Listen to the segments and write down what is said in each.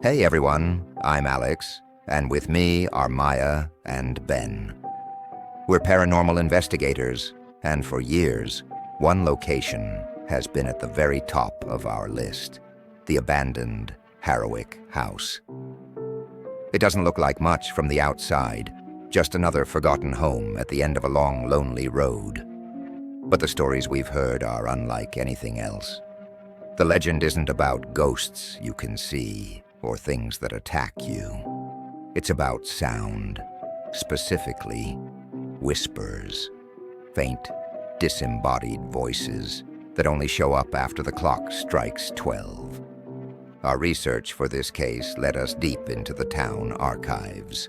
Hey everyone, I'm Alex, and with me are Maya and Ben. We're paranormal investigators, and for years, one location has been at the very top of our list: the abandoned Harrowick house. It doesn't look like much from the outside, just another forgotten home at the end of a long, lonely road. But the stories we've heard are unlike anything else. The legend isn't about ghosts you can see or things that attack you. It's about sound, specifically whispers, faint, disembodied voices that only show up after the clock strikes 12. Our research for this case led us deep into the town archives.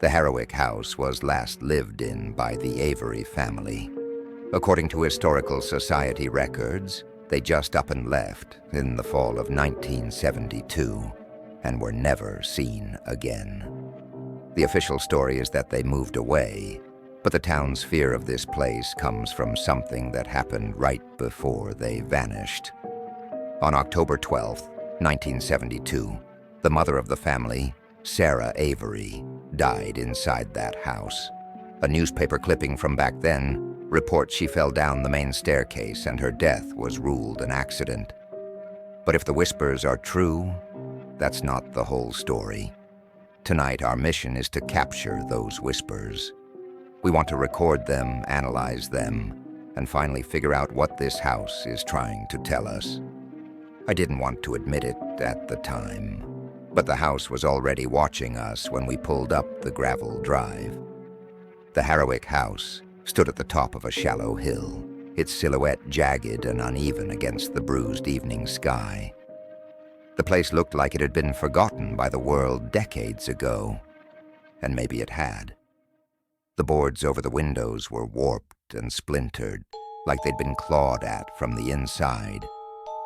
The Harrowick house was last lived in by the Avery family. According to Historical Society records, they just up and left in the fall of 1972 and were never seen again. The official story is that they moved away, but the town's fear of this place comes from something that happened right before they vanished. On October 12th, 1972, the mother of the family, Sarah Avery, died inside that house. A newspaper clipping from back then reports she fell down the main staircase and her death was ruled an accident. But if the whispers are true, that's not the whole story. Tonight, our mission is to capture those whispers. We want to record them, analyze them, and finally figure out what this house is trying to tell us. I didn't want to admit it at the time, but the house was already watching us when we pulled up the gravel drive. The Harrowick house stood at the top of a shallow hill, its silhouette jagged and uneven against the bruised evening sky. The place looked like it had been forgotten by the world decades ago, and maybe it had. The boards over the windows were warped and splintered, like they'd been clawed at from the inside.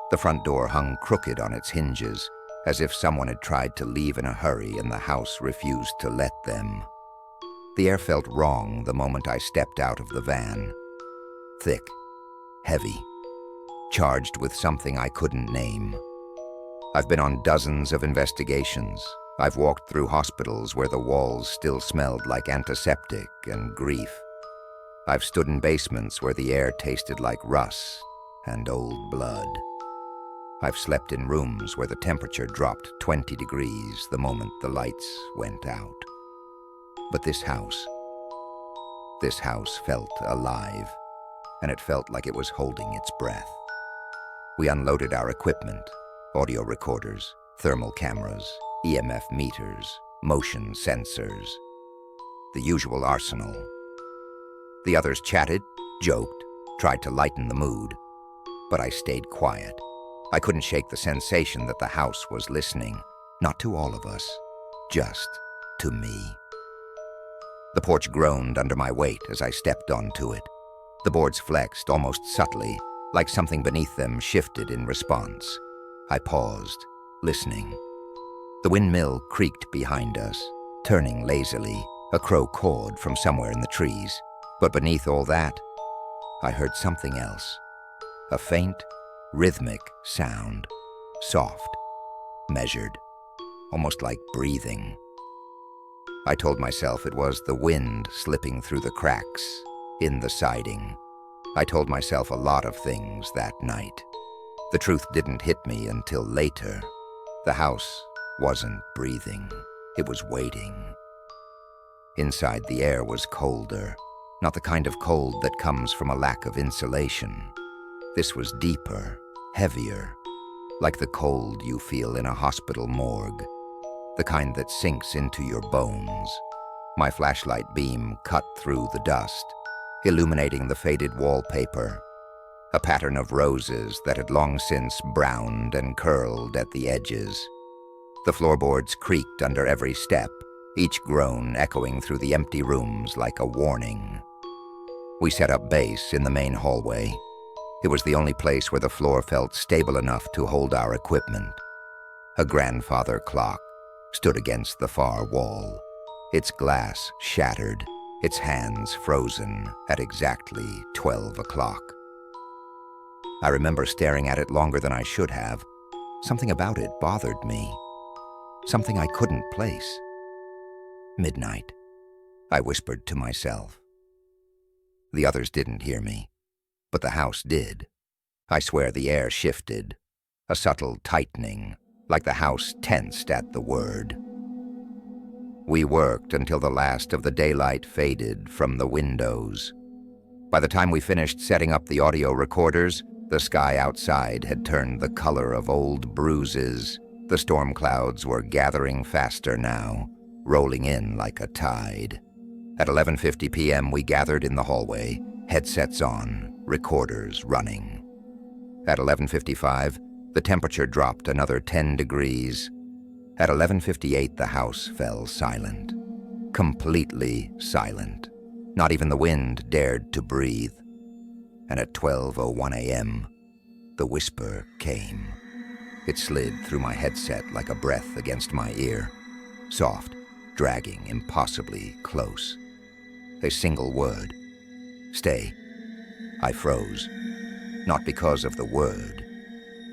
The front door hung crooked on its hinges, as if someone had tried to leave in a hurry and the house refused to let them. The air felt wrong the moment I stepped out of the van. Thick, heavy, charged with something I couldn't name. I've been on dozens of investigations. I've walked through hospitals where the walls still smelled like antiseptic and grief. I've stood in basements where the air tasted like rust and old blood. I've slept in rooms where the temperature dropped 20 degrees the moment the lights went out. But this house felt alive, and it felt like it was holding its breath. We unloaded our equipment: audio recorders, thermal cameras, EMF meters, motion sensors. The usual arsenal. The others chatted, joked, tried to lighten the mood, but I stayed quiet. I couldn't shake the sensation that the house was listening, not to all of us, just to me. The porch groaned under my weight as I stepped onto it. The boards flexed almost subtly, like something beneath them shifted in response. I paused, listening. The windmill creaked behind us, turning lazily. A crow cawed from somewhere in the trees. But beneath all that, I heard something else. A faint, rhythmic sound. Soft, measured, almost like breathing. I told myself it was the wind slipping through the cracks in the siding. I told myself a lot of things that night. The truth didn't hit me until later. The house wasn't breathing. It was waiting. Inside, the air was colder, not the kind of cold that comes from a lack of insulation. This was deeper, heavier, like the cold you feel in a hospital morgue, the kind that sinks into your bones. My flashlight beam cut through the dust, illuminating the faded wallpaper, a pattern of roses that had long since browned and curled at the edges. The floorboards creaked under every step, each groan echoing through the empty rooms like a warning. We set up base in the main hallway. It was the only place where the floor felt stable enough to hold our equipment. A grandfather clock stood against the far wall, its glass shattered, its hands frozen at exactly 12 o'clock. I remember staring at it longer than I should have. Something about it bothered me. something I couldn't place. Midnight, I whispered to myself. The others didn't hear me, but the house did. I swear the air shifted, a subtle tightening, like the house tensed at the word. We worked until the last of the daylight faded from the windows. By the time we finished setting up the audio recorders, the sky outside had turned the color of old bruises. The storm clouds were gathering faster now, rolling in like a tide. At 11:50 p.m., we gathered in the hallway, headsets on, recorders running. At 11:55, the temperature dropped another 10 degrees. At 11:58, the house fell silent. Completely silent. Not even the wind dared to breathe. And at 12:01 a.m., the whisper came. It slid through my headset like a breath against my ear. Soft, dragging, impossibly close. A single word. Stay. I froze. Not because of the word,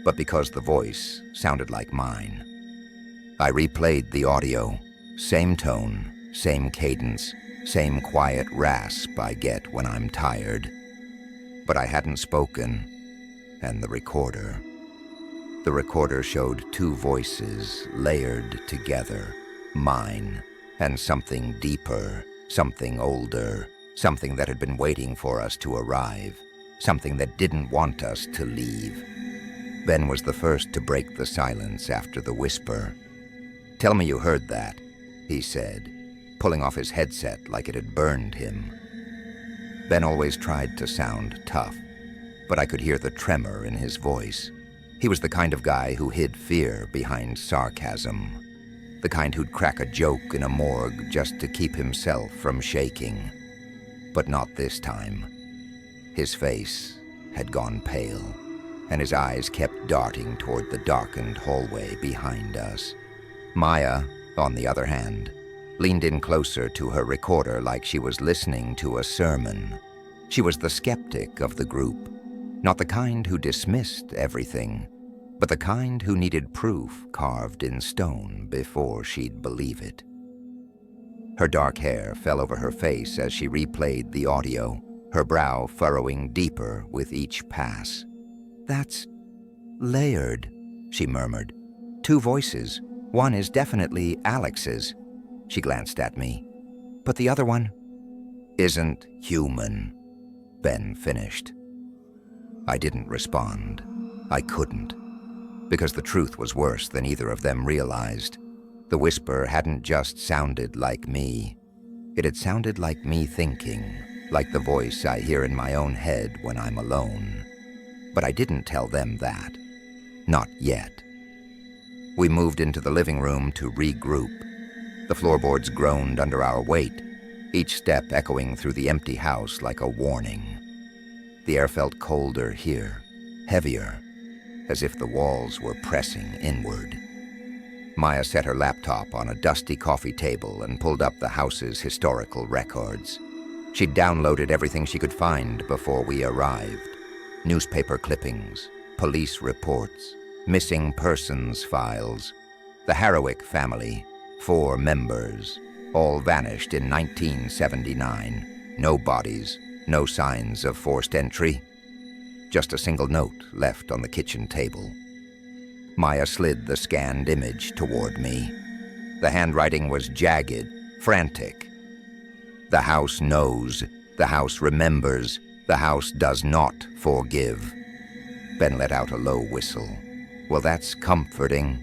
but because the voice sounded like mine. I replayed the audio. Same tone, same cadence, same quiet rasp I get when I'm tired. But I hadn't spoken, and the recorder showed two voices layered together, mine, and something deeper, something older, something that had been waiting for us to arrive, something that didn't want us to leave. Ben was the first to break the silence after the whisper. "Tell me you heard that," he said, pulling off his headset like it had burned him. Ben always tried to sound tough, but I could hear the tremor in his voice. He was the kind of guy who hid fear behind sarcasm, the kind who'd crack a joke in a morgue just to keep himself from shaking. But not this time. His face had gone pale, and his eyes kept darting toward the darkened hallway behind us. Maya, on the other hand, leaned in closer to her recorder like she was listening to a sermon. She was the skeptic of the group, not the kind who dismissed everything, but the kind who needed proof carved in stone before she'd believe it. Her dark hair fell over her face as she replayed the audio, her brow furrowing deeper with each pass. "That's layered," she murmured. "Two voices. One is definitely Alex's." She glanced at me. "But the other one isn't human," Ben finished. I didn't respond. I couldn't. Because the truth was worse than either of them realized. The whisper hadn't just sounded like me. It had sounded like me thinking, like the voice I hear in my own head when I'm alone. But I didn't tell them that. Not yet. We moved into the living room to regroup. The floorboards groaned under our weight, each step echoing through the empty house like a warning. The air felt colder here, heavier, as if the walls were pressing inward. Maya set her laptop on a dusty coffee table and pulled up the house's historical records. She'd downloaded everything she could find before we arrived. Newspaper clippings, police reports, missing persons files. The Harrowick family, 4 members, all vanished in 1979. No bodies, no signs of forced entry. Just a single note left on the kitchen table. Maya slid the scanned image toward me. The handwriting was jagged, frantic. "The house knows. The house remembers. The house does not forgive." Ben let out a low whistle. "Well, that's comforting."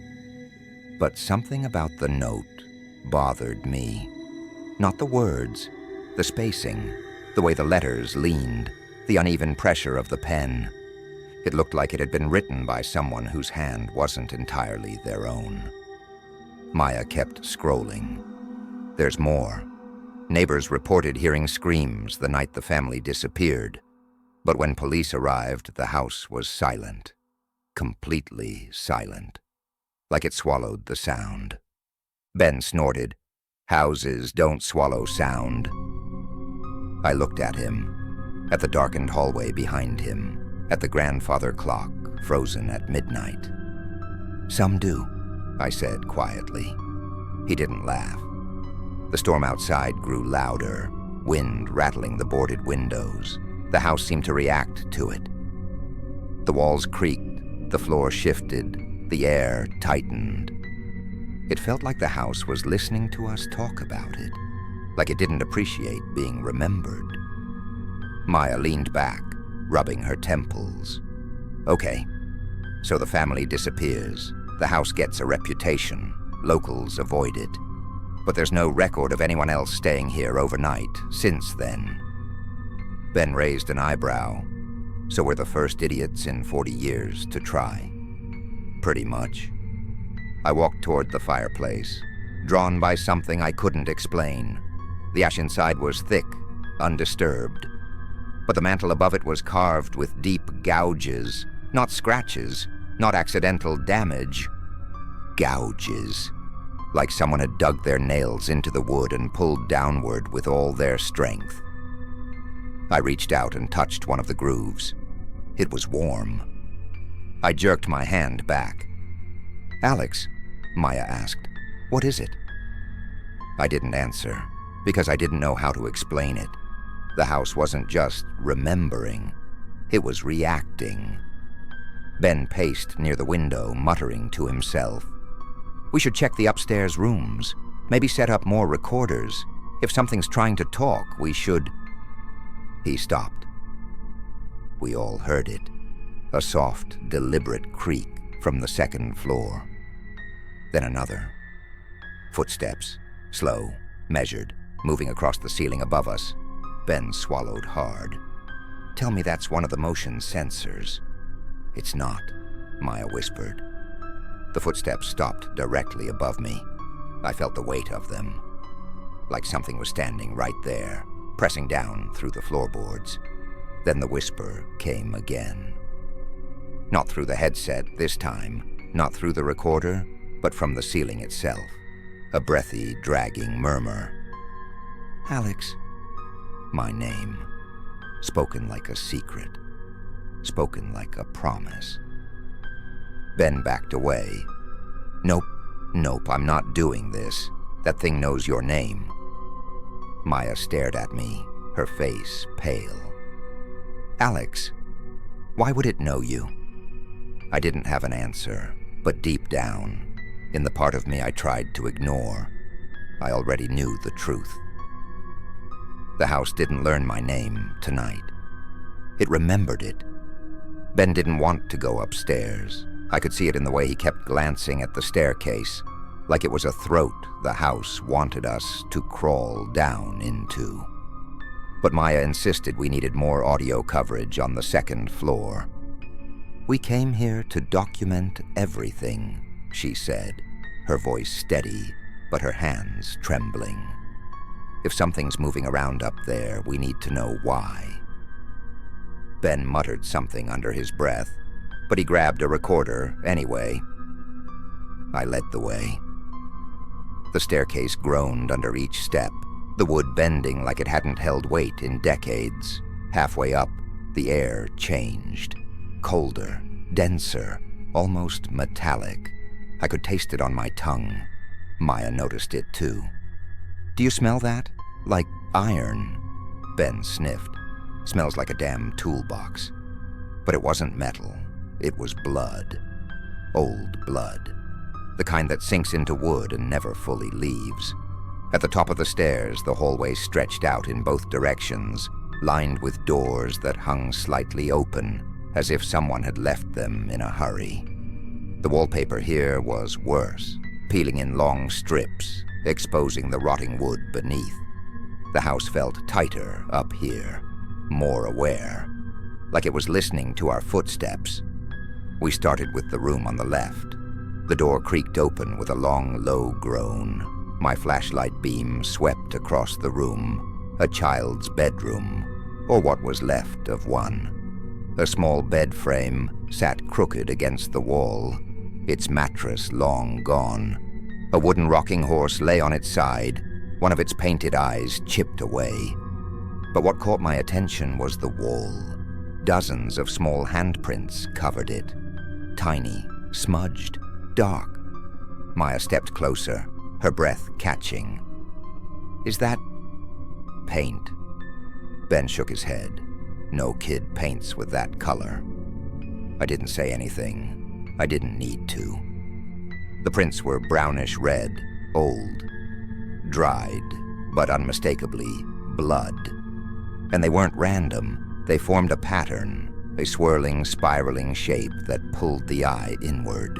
But something about the note bothered me. Not the words, the spacing, the way the letters leaned, the uneven pressure of the pen. It looked like it had been written by someone whose hand wasn't entirely their own. Maya kept scrolling. "There's more. Neighbors reported hearing screams the night the family disappeared. But when police arrived, the house was silent. Completely silent. Like it swallowed the sound." Ben snorted. "Houses don't swallow sound." I looked at him, at the darkened hallway behind him, at the grandfather clock frozen at midnight. "Some do. I said quietly. He didn't laugh. The storm outside grew louder, wind rattling the boarded windows. The house seemed to react to it. The walls creaked, the floor shifted, the air tightened. It felt like the house was listening to us talk about it, like it didn't appreciate being remembered. Maya leaned back, rubbing her temples. Okay, so the family disappears. The house gets a reputation. Locals avoid it. But there's no record of anyone else staying here overnight since then. Ben raised an eyebrow. So we're the first idiots in 40 years to try. Pretty much. I walked toward the fireplace, drawn by something I couldn't explain. The ash inside was thick, undisturbed. But the mantel above it was carved with deep gouges, not scratches, not accidental damage. Gouges. Like someone had dug their nails into the wood and pulled downward with all their strength. I reached out and touched one of the grooves. It was warm. I jerked my hand back. "Alex," Maya asked, "what is it?" I didn't answer, because I didn't know how to explain it. The house wasn't just remembering, it was reacting. Ben paced near the window, muttering to himself. "We should check the upstairs rooms, maybe set up more recorders. If something's trying to talk, we should..." He stopped. We all heard it, a soft, deliberate creak from the second floor. Then another. Footsteps, slow, measured, moving across the ceiling above us. Ben swallowed hard. "Tell me that's one of the motion sensors." "It's not," Maya whispered. The footsteps stopped directly above me. I felt the weight of them, like something was standing right there, pressing down through the floorboards. Then the whisper came again. Not through the headset this time, not through the recorder, but from the ceiling itself. A breathy, dragging murmur. "Alex." My name. Spoken like a secret. Spoken like a promise. Ben backed away. Nope, I'm not doing this. That thing knows your name." Maya stared at me, her face pale. "Alex, why would it know you?" I didn't have an answer, but deep down, in the part of me I tried to ignore, I already knew the truth. The house didn't learn my name tonight. It remembered it. Ben didn't want to go upstairs. I could see it in the way he kept glancing at the staircase, like it was a throat the house wanted us to crawl down into. But Maya insisted we needed more audio coverage on the second floor. "We came here to document everything," she said, her voice steady, but her hands trembling. "If something's moving around up there, we need to know why." Ben muttered something under his breath, but he grabbed a recorder anyway. I led the way. The staircase groaned under each step, the wood bending like it hadn't held weight in decades. Halfway up, the air changed. Colder, denser, almost metallic. I could taste it on my tongue. Maya noticed it too. "Do you smell that? Like iron?" Ben sniffed. "Smells like a damn toolbox." But it wasn't metal. It was blood. Old blood. The kind that sinks into wood and never fully leaves. At the top of the stairs, the hallway stretched out in both directions, lined with doors that hung slightly open, as if someone had left them in a hurry. The wallpaper here was worse, peeling in long strips, exposing the rotting wood beneath. The house felt tighter up here, more aware, like it was listening to our footsteps. We started with the room on the left. The door creaked open with a long, low groan. My flashlight beam swept across the room, a child's bedroom, or what was left of one. A small bed frame sat crooked against the wall, its mattress long gone. A wooden rocking horse lay on its side, one of its painted eyes chipped away. But what caught my attention was the wall. Dozens of small handprints covered it. Tiny, smudged, dark. Maya stepped closer, her breath catching. "Is that paint?" Ben shook his head. "No kid paints with that color." I didn't say anything. I didn't need to. The prints were brownish red, old, dried, but unmistakably blood. And they weren't random. They formed a pattern, a swirling, spiraling shape that pulled the eye inward,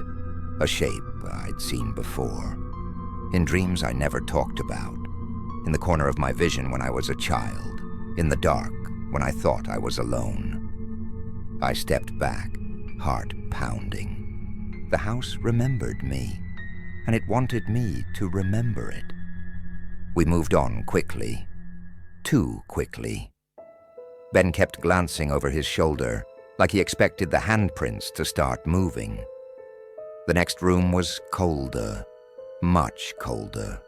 a shape I'd seen before. In dreams I never talked about, in the corner of my vision when I was a child, in the dark when I thought I was alone. I stepped back, heart pounding. The house remembered me, and it wanted me to remember it. We moved on quickly, too quickly. Ben kept glancing over his shoulder, like he expected the handprints to start moving. The next room was colder, much colder.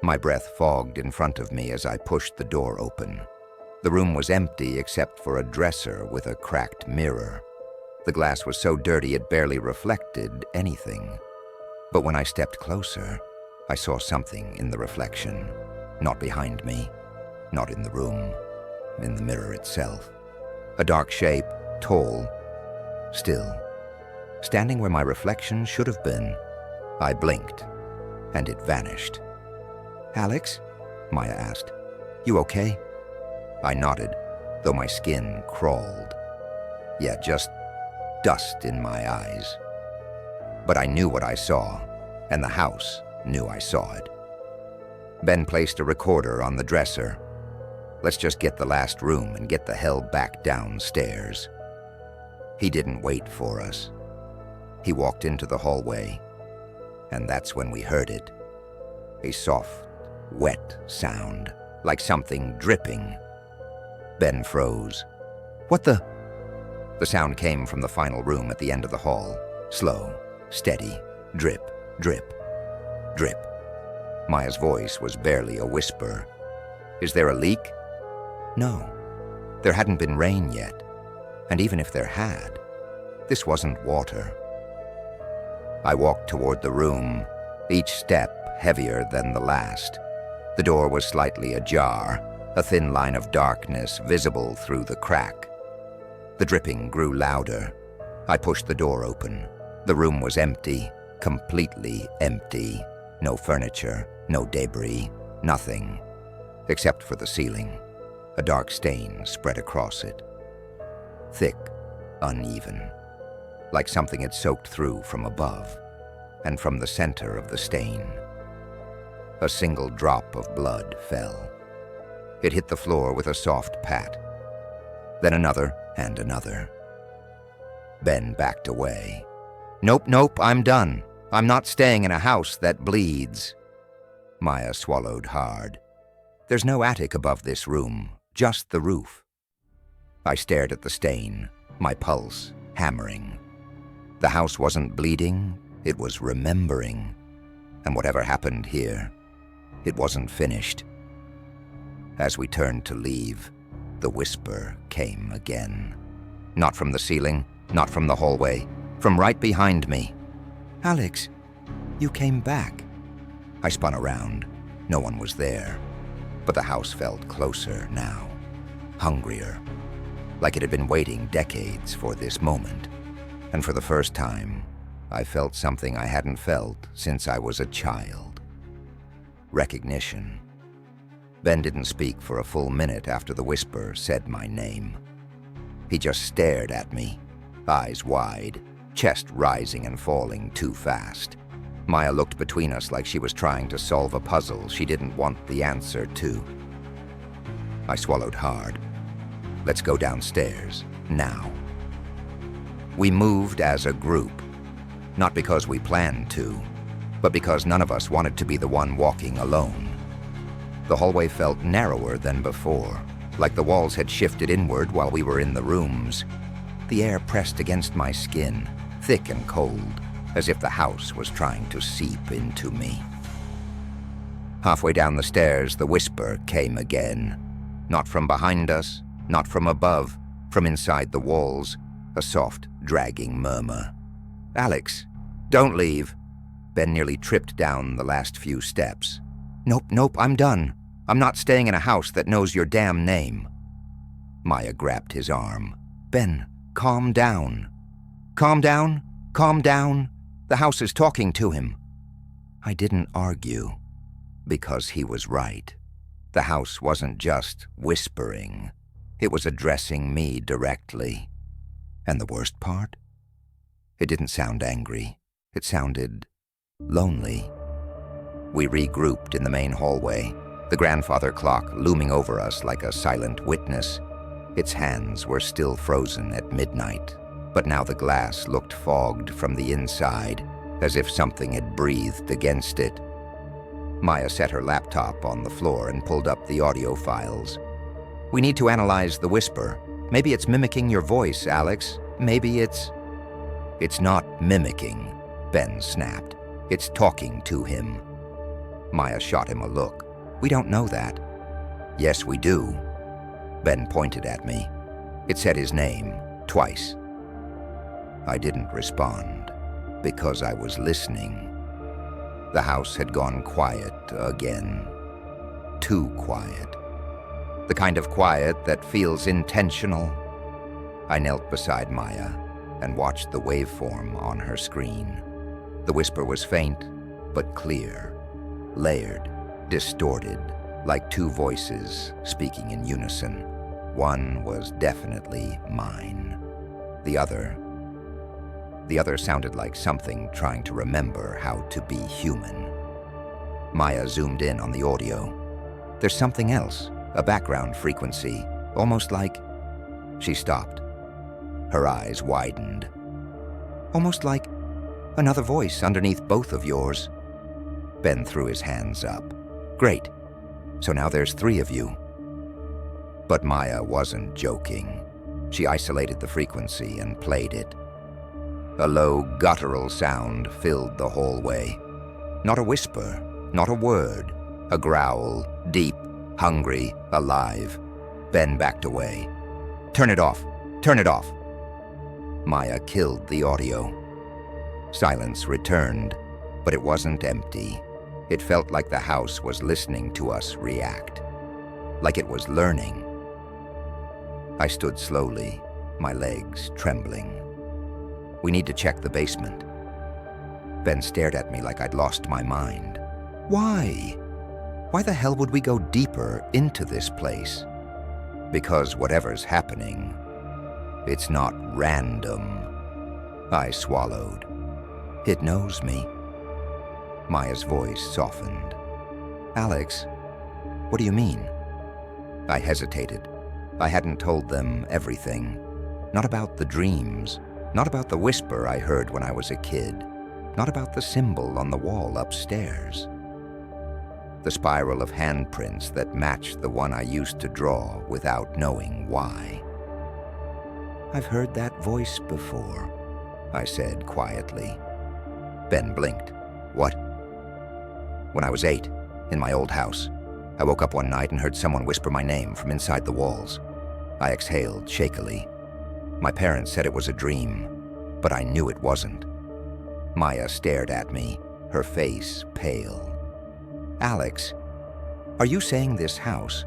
My breath fogged in front of me as I pushed the door open. The room was empty except for a dresser with a cracked mirror. The glass was so dirty it barely reflected anything. But when I stepped closer, I saw something in the reflection. Not behind me, not in the room, in the mirror itself. A dark shape, tall, still. Standing where my reflection should have been, I blinked, and it vanished. "Alex?" Maya asked. "You okay?" I nodded, though my skin crawled. Yeah, just dust in my eyes. But I knew what I saw, and the house knew I saw it. Ben placed a recorder on the dresser. "Let's just get the last room and get the hell back downstairs." He didn't wait for us. He walked into the hallway, and that's when we heard it. A soft, wet sound, like something dripping. Ben froze. "What the?" The sound came from the final room at the end of the hall. Slow, steady, drip, drip, drip. Maya's voice was barely a whisper. "Is there a leak?" No. There hadn't been rain yet. And even if there had, this wasn't water. I walked toward the room, each step heavier than the last. The door was slightly ajar, a thin line of darkness visible through the crack. The dripping grew louder. I pushed the door open. The room was empty, completely empty. No furniture, no debris, nothing, except for the ceiling. A dark stain spread across it. Thick, uneven, like something had soaked through from above, and from the center of the stain. A single drop of blood fell. It hit the floor with a soft pat. Then another and another. Ben backed away. Nope, I'm done. I'm not staying in a house that bleeds." Maya swallowed hard. "There's no attic above this room, just the roof." I stared at the stain, my pulse hammering. The house wasn't bleeding, it was remembering. And whatever happened here, it wasn't finished. As we turned to leave, the whisper came again. Not from the ceiling, not from the hallway, from right behind me. "Alex, you came back." I spun around. No one was there. But the house felt closer now, hungrier, like it had been waiting decades for this moment. And for the first time, I felt something I hadn't felt since I was a child. Recognition. Ben didn't speak for a full minute after the whisper said my name. He just stared at me, eyes wide, chest rising and falling too fast. Maya looked between us like she was trying to solve a puzzle she didn't want the answer to. I swallowed hard. "Let's go downstairs, now." We moved as a group, not because we planned to, but because none of us wanted to be the one walking alone. The hallway felt narrower than before, like the walls had shifted inward while we were in the rooms. The air pressed against my skin, thick and cold, as if the house was trying to seep into me. Halfway down the stairs, the whisper came again. Not from behind us, not from above, from inside the walls, a soft, dragging murmur. "Alex, don't leave." Ben nearly tripped down the last few steps. Nope, I'm done. I'm not staying in a house that knows your damn name. Maya grabbed his arm. Ben, calm down. Calm down? Calm down? The house is talking to him. I didn't argue, because he was right. The house wasn't just whispering. It was addressing me directly. And the worst part? It didn't sound angry. It sounded lonely. We regrouped in the main hallway, the grandfather clock looming over us like a silent witness. Its hands were still frozen at midnight, but now the glass looked fogged from the inside, as if something had breathed against it. Maya set her laptop on the floor and pulled up the audio files. We need to analyze the whisper. Maybe it's mimicking your voice, Alex. Maybe it's... It's not mimicking, Ben snapped. It's talking to him. Maya shot him a look. We don't know that. Yes, we do. Ben pointed at me. It said his name, twice. I didn't respond, because I was listening. The house had gone quiet again. Too quiet. The kind of quiet that feels intentional. I knelt beside Maya and watched the waveform on her screen. The whisper was faint, but clear, layered, distorted, like two voices speaking in unison. One was definitely mine. The other sounded like something trying to remember how to be human. Maya zoomed in on the audio. There's something else, a background frequency, almost like... She stopped. Her eyes widened. Almost like another voice underneath both of yours. Ben threw his hands up. Great. So now there's 3 of you. But Maya wasn't joking. She isolated the frequency and played it. A low, guttural sound filled the hallway. Not a whisper, not a word. A growl, deep, hungry, alive. Ben backed away. Turn it off. Turn it off. Maya killed the audio. Silence returned, but it wasn't empty. It felt like the house was listening to us react. Like it was learning. I stood slowly, my legs trembling. We need to check the basement. Ben stared at me like I'd lost my mind. Why? Why the hell would we go deeper into this place? Because whatever's happening, it's not random. I swallowed. It knows me. Maya's voice softened. Alex, what do you mean? I hesitated. I hadn't told them everything. Not about the dreams. Not about the whisper I heard when I was a kid. Not about the symbol on the wall upstairs. The spiral of handprints that matched the one I used to draw without knowing why. I've heard that voice before, I said quietly. Ben blinked. What? When I was 8, in my old house, I woke up one night and heard someone whisper my name from inside the walls. I exhaled shakily. My parents said it was a dream, but I knew it wasn't. Maya stared at me, her face pale. Alex, are you saying this house?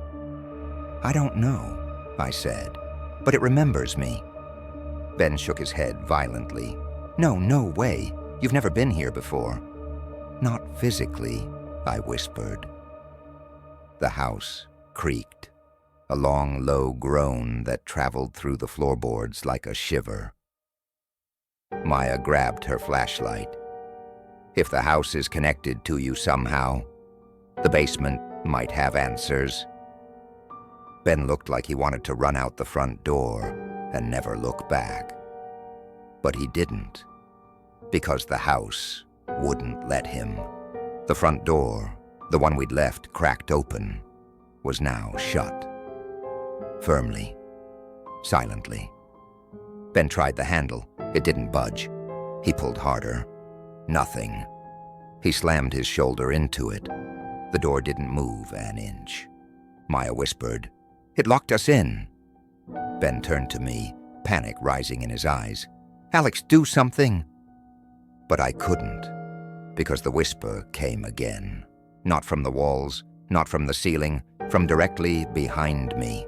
I don't know, I said, but it remembers me. Ben shook his head violently. No way. You've never been here before. Not physically, I whispered. The house creaked, a long, low groan that traveled through the floorboards like a shiver. Maya grabbed her flashlight. If the house is connected to you somehow, the basement might have answers. Ben looked like he wanted to run out the front door and never look back. But he didn't, because the house wouldn't let him. The front door, the one we'd left cracked open, was now shut. Firmly, silently. Ben tried the handle. It didn't budge. He pulled harder. Nothing. He slammed his shoulder into it. The door didn't move an inch. Maya whispered, "It locked us in." Ben turned to me, panic rising in his eyes. "Alex, do something." But I couldn't. because the whisper came again. Not from the walls, not from the ceiling, from directly behind me.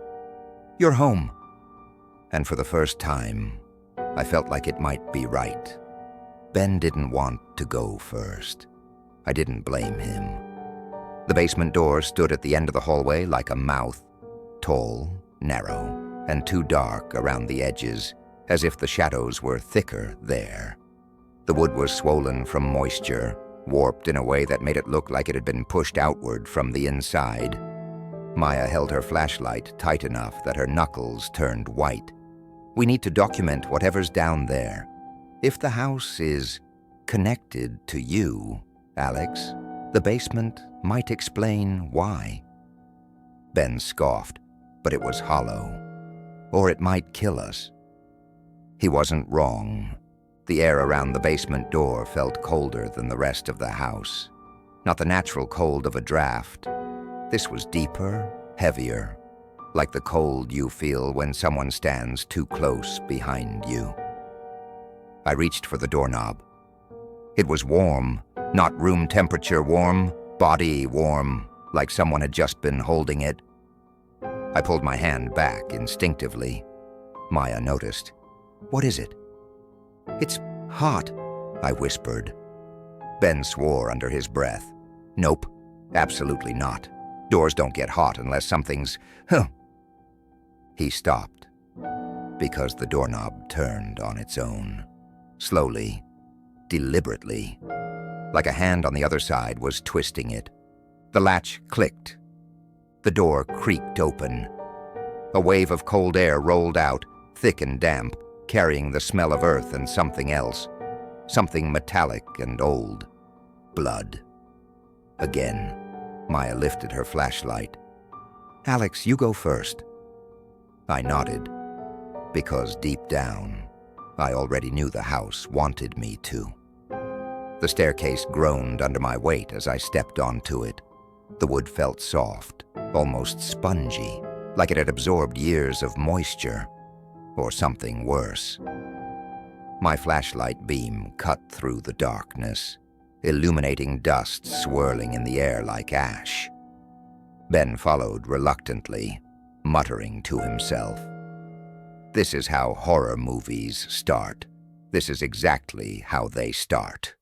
"You're home." And for the first time, I felt like it might be right. Ben didn't want to go first. I didn't blame him. The basement door stood at the end of the hallway like a mouth, tall, narrow, and too dark around the edges, as if the shadows were thicker there. The wood was swollen from moisture, warped in a way that made it look like it had been pushed outward from the inside. Maya held her flashlight tight enough that her knuckles turned white. "We need to document whatever's down there. If the house is connected to you, Alex, the basement might explain why." Ben scoffed, but it was hollow. "Or it might kill us." He wasn't wrong. The air around the basement door felt colder than the rest of the house. Not the natural cold of a draft. This was deeper, heavier, like the cold you feel when someone stands too close behind you. I reached for the doorknob. It was warm, not room temperature warm, body warm, like someone had just been holding it. I pulled my hand back instinctively. Maya noticed. "What is it?" "It's hot," I whispered. Ben swore under his breath. "Nope, absolutely not. Doors don't get hot unless something's... Huh." He stopped, because the doorknob turned on its own. Slowly, deliberately, like a hand on the other side was twisting it. The latch clicked. The door creaked open. A wave of cold air rolled out, thick and damp, carrying the smell of earth and something else. Something metallic and old. Blood. Again, Maya lifted her flashlight. "Alex, you go first." I nodded, because deep down, I already knew the house wanted me to. The staircase groaned under my weight as I stepped onto it. The wood felt soft, almost spongy, like it had absorbed years of moisture, or something worse. My flashlight beam cut through the darkness, illuminating dust swirling in the air like ash. Ben followed reluctantly, muttering to himself. "This is how horror movies start. This is exactly how they start."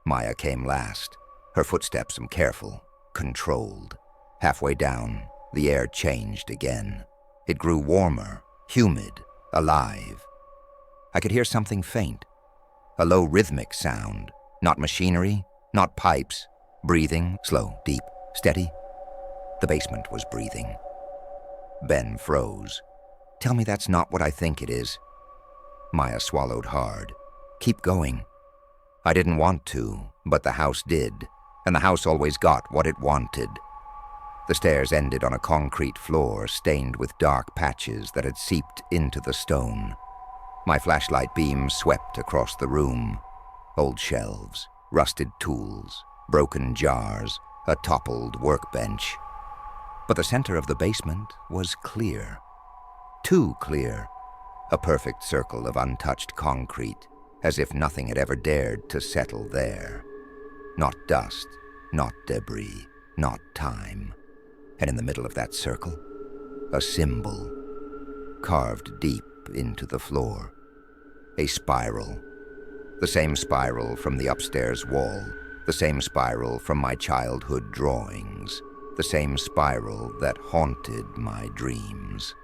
Maya came last, her footsteps careful, controlled. Halfway down, the air changed again. It grew warmer, humid, alive. I could hear something faint, a low rhythmic sound, not machinery, not pipes, breathing, slow, deep, steady. The basement was breathing. Ben froze. "Tell me that's not what I think it is." Maya swallowed hard. "Keep going." I didn't want to, but the house did, and the house always got what it wanted. The stairs ended on a concrete floor stained with dark patches that had seeped into the stone. My flashlight beam swept across the room. Old shelves, rusted tools, broken jars, a toppled workbench. But the center of the basement was clear. Too clear. A perfect circle of untouched concrete, as if nothing had ever dared to settle there. Not dust, not debris, not time. And in the middle of that circle, a symbol, carved deep into the floor. A spiral. The same spiral from the upstairs wall, the same spiral from my childhood drawings, the same spiral that haunted my dreams.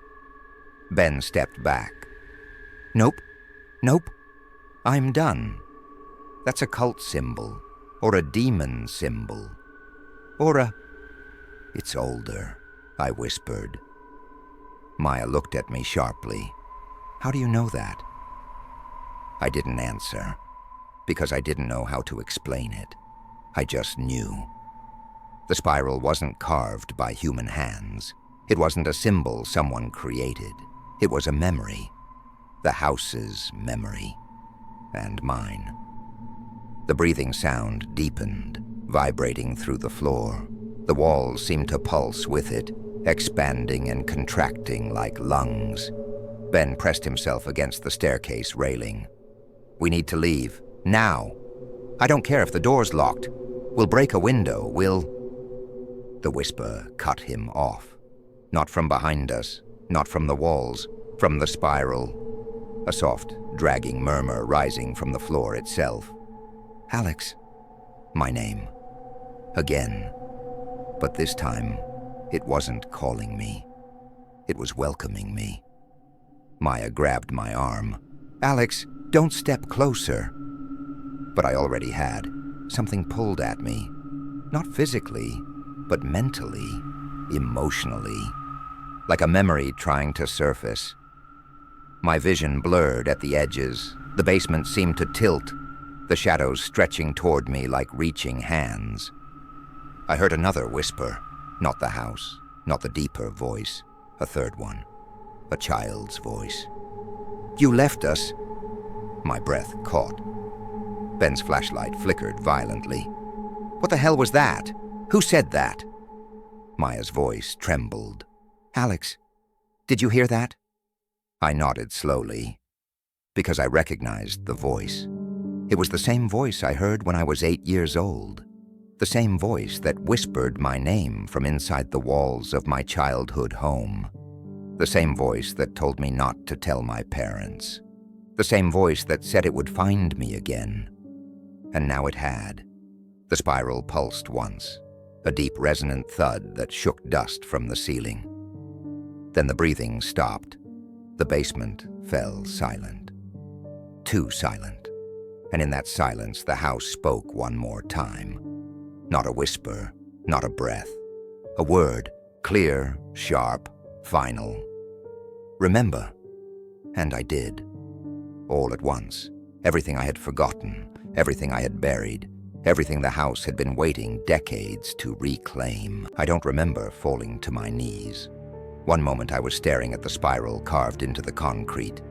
Ben stepped back. "Nope, nope, I'm done. That's a cult symbol, or a demon symbol, or a..." "It's older," I whispered. Maya looked at me sharply. "How do you know that?" I didn't answer, because I didn't know how to explain it. I just knew. The spiral wasn't carved by human hands. It wasn't a symbol someone created. It was a memory. The house's memory. And mine. The breathing sound deepened, vibrating through the floor. The walls seemed to pulse with it, expanding and contracting like lungs. Ben pressed himself against the staircase railing. "We need to leave. Now!" I don't care if the door's locked. We'll break a window, we'll... The whisper cut him off. Not from behind us, not from the walls, from the spiral. A soft, dragging murmur rising from the floor itself. Alex. My name. Again. But this time, it wasn't calling me. It was welcoming me. Maya grabbed my arm. Alex, don't step closer. But I already had. Something pulled at me. Not physically, but mentally, emotionally. Like a memory trying to surface. My vision blurred at the edges. The basement seemed to tilt, the shadows stretching toward me like reaching hands. I heard another whisper. Not the house, not the deeper voice. A third one. A child's voice. You left us. My breath caught. Ben's flashlight flickered violently. What the hell was that? Who said that? Maya's voice trembled. Alex, did you hear that? I nodded slowly, because I recognized the voice. It was the same voice I heard when I was 8 years old. The same voice that whispered my name from inside the walls of my childhood home. The same voice that told me not to tell my parents. The same voice that said it would find me again. And now it had. The spiral pulsed once, a deep resonant thud that shook dust from the ceiling. Then the breathing stopped. The basement fell silent. Too silent. And in that silence, the house spoke one more time. Not a whisper, not a breath. A word, clear, sharp, final. Remember. And I did. All at once. Everything I had forgotten, everything I had buried, everything the house had been waiting decades to reclaim. I don't remember falling to my knees. One moment I was staring at the spiral carved into the concrete.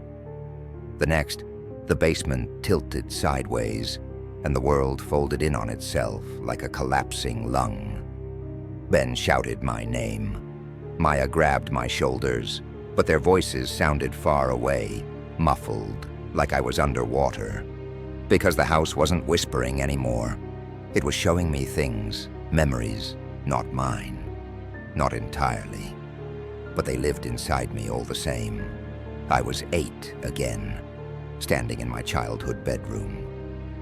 The next, the basement tilted sideways, and the world folded in on itself like a collapsing lung. Ben shouted my name. Maya grabbed my shoulders, but their voices sounded far away, muffled, like I was underwater. Because the house wasn't whispering anymore. It was showing me things, memories, not mine. Not entirely. But they lived inside me all the same. I was 8 again, standing in my childhood bedroom.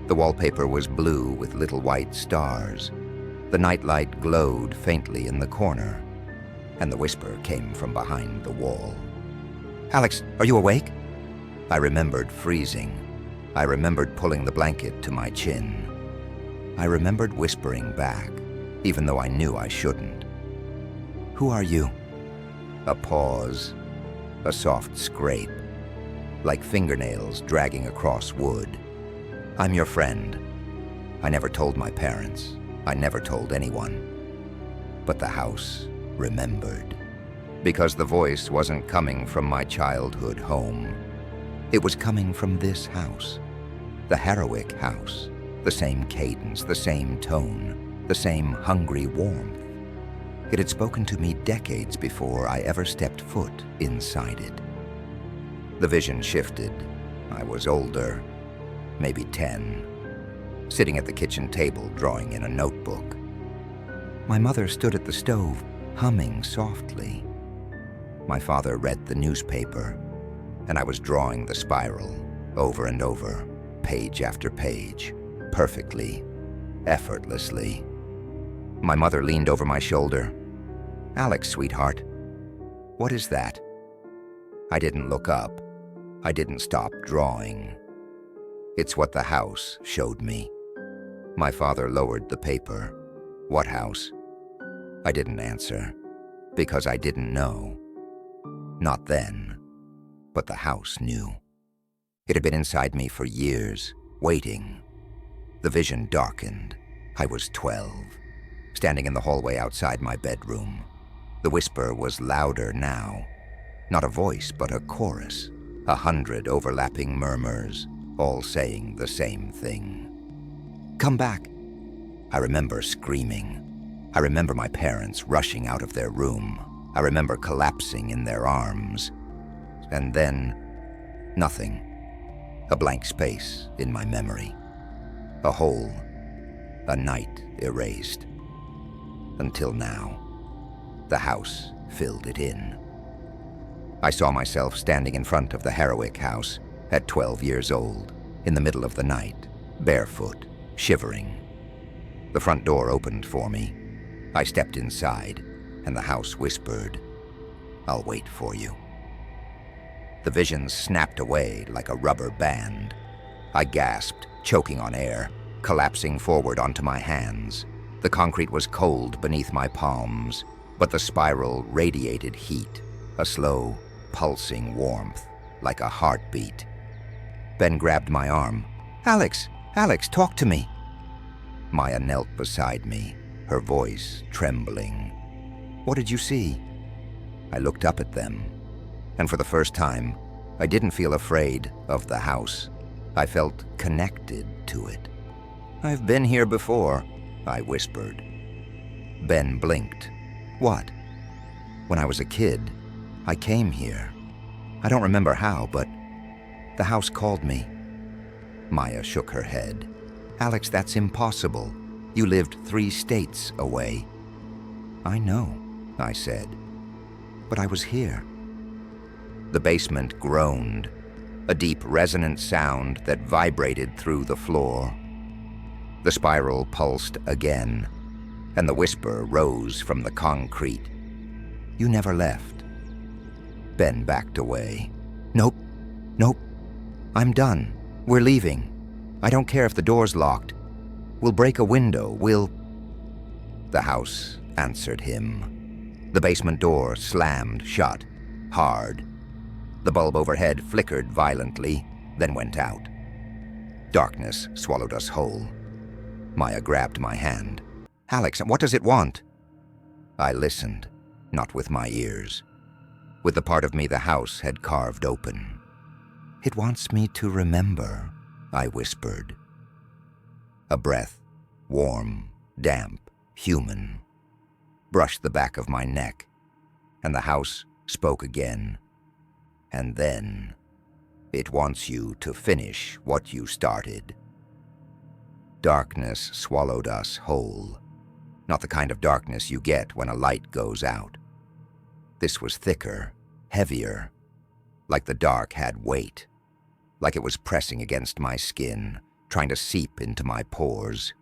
The wallpaper was blue with little white stars. The nightlight glowed faintly in the corner, and the whisper came from behind the wall. Alex, are you awake? I remembered freezing. I remembered pulling the blanket to my chin. I remembered whispering back, even though I knew I shouldn't. Who are you? A pause, a soft scrape, like fingernails dragging across wood. I'm your friend. I never told my parents. I never told anyone. But the house remembered. Because the voice wasn't coming from my childhood home. It was coming from this house. The Harrowick house. The same cadence, the same tone, the same hungry warmth. It had spoken to me decades before I ever stepped foot inside it. The vision shifted. I was older, maybe 10, sitting at the kitchen table drawing in a notebook. My mother stood at the stove, humming softly. My father read the newspaper, and I was drawing the spiral over and over, page after page, perfectly, effortlessly. My mother leaned over my shoulder. Alex, sweetheart, what is that? I didn't look up. I didn't stop drawing. It's what the house showed me. My father lowered the paper. What house? I didn't answer, because I didn't know. Not then, but the house knew. It had been inside me for years, waiting. The vision darkened. I was 12, standing in the hallway outside my bedroom. The whisper was louder now. Not a voice, but a chorus. 100 overlapping murmurs, all saying the same thing. Come back. I remember screaming. I remember my parents rushing out of their room. I remember collapsing in their arms. And then, nothing. A blank space in my memory. A hole. A night erased. Until now. The house filled it in. I saw myself standing in front of the Harrowick house at 12 years old, in the middle of the night, barefoot, shivering. The front door opened for me. I stepped inside, and the house whispered, "I'll wait for you." The vision snapped away like a rubber band. I gasped, choking on air, collapsing forward onto my hands. The concrete was cold beneath my palms, but the spiral radiated heat, a slow, pulsing warmth, like a heartbeat. Ben grabbed my arm. Alex, talk to me." Maya knelt beside me, her voice trembling. "What did you see?" I looked up at them, and for the first time, I didn't feel afraid of the house. I felt connected to it. "I've been here before," I whispered. Ben blinked. "What?" "When I was a kid, I came here. I don't remember how, but the house called me." Maya shook her head. "Alex, that's impossible. You lived 3 states away." "I know," I said, "but I was here." The basement groaned, a deep resonant sound that vibrated through the floor. The spiral pulsed again, and the whisper rose from the concrete. "You never left." Ben backed away. Nope. I'm done. We're leaving. I don't care if the door's locked. We'll break a window. The house answered him. The basement door slammed shut, hard. The bulb overhead flickered violently, then went out. Darkness swallowed us whole. Maya grabbed my hand. "Alex, what does it want?" I listened, not with my ears. With the part of me the house had carved open. "It wants me to remember," I whispered. A breath, warm, damp, human, brushed the back of my neck, and the house spoke again. "And then, it wants you to finish what you started." Darkness swallowed us whole. Not the kind of darkness you get when a light goes out. This was thicker, heavier, like the dark had weight, like it was pressing against my skin, trying to seep into my pores.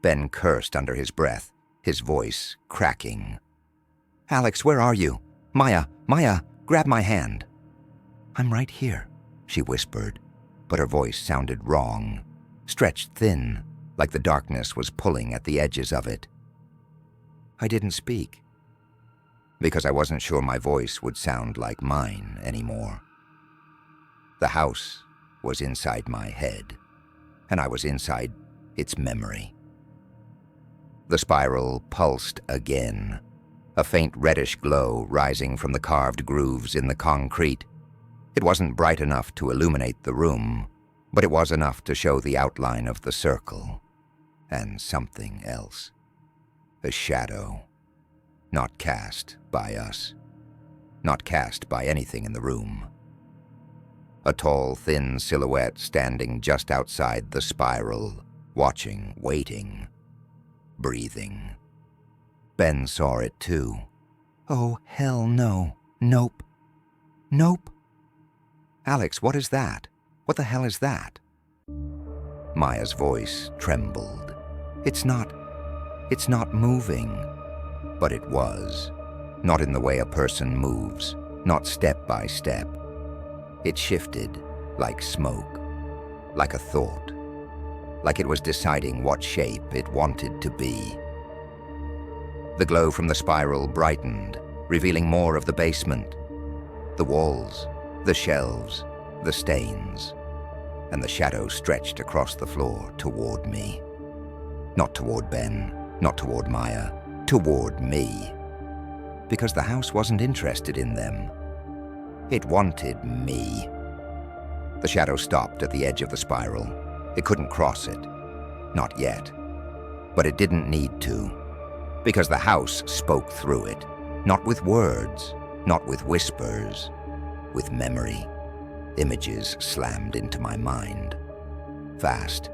Ben cursed under his breath, his voice cracking. "Alex, where are you? Maya, grab my hand." "I'm right here," she whispered, but her voice sounded wrong, stretched thin, like the darkness was pulling at the edges of it. I didn't speak, because I wasn't sure my voice would sound like mine anymore. The house was inside my head, and I was inside its memory. The spiral pulsed again, a faint reddish glow rising from the carved grooves in the concrete. It wasn't bright enough to illuminate the room, but it was enough to show the outline of the circle, and something else. A shadow, not cast by us, not cast by anything in the room. A tall, thin silhouette standing just outside the spiral, watching, waiting, breathing. Ben saw it too. "Oh, hell no. Nope. Alex, what is that? What the hell is that?" Maya's voice trembled. It's not moving. But it was. Not in the way a person moves, not step by step. It shifted, like smoke, like a thought, like it was deciding what shape it wanted to be. The glow from the spiral brightened, revealing more of the basement. The walls, the shelves, the stains, and the shadow stretched across the floor toward me. Not toward Ben, not toward Maya, toward me. Because the house wasn't interested in them. It wanted me. The shadow stopped at the edge of the spiral. It couldn't cross it. Not yet. But it didn't need to. Because the house spoke through it. Not with words, not with whispers, with memory. Images slammed into my mind. Fast.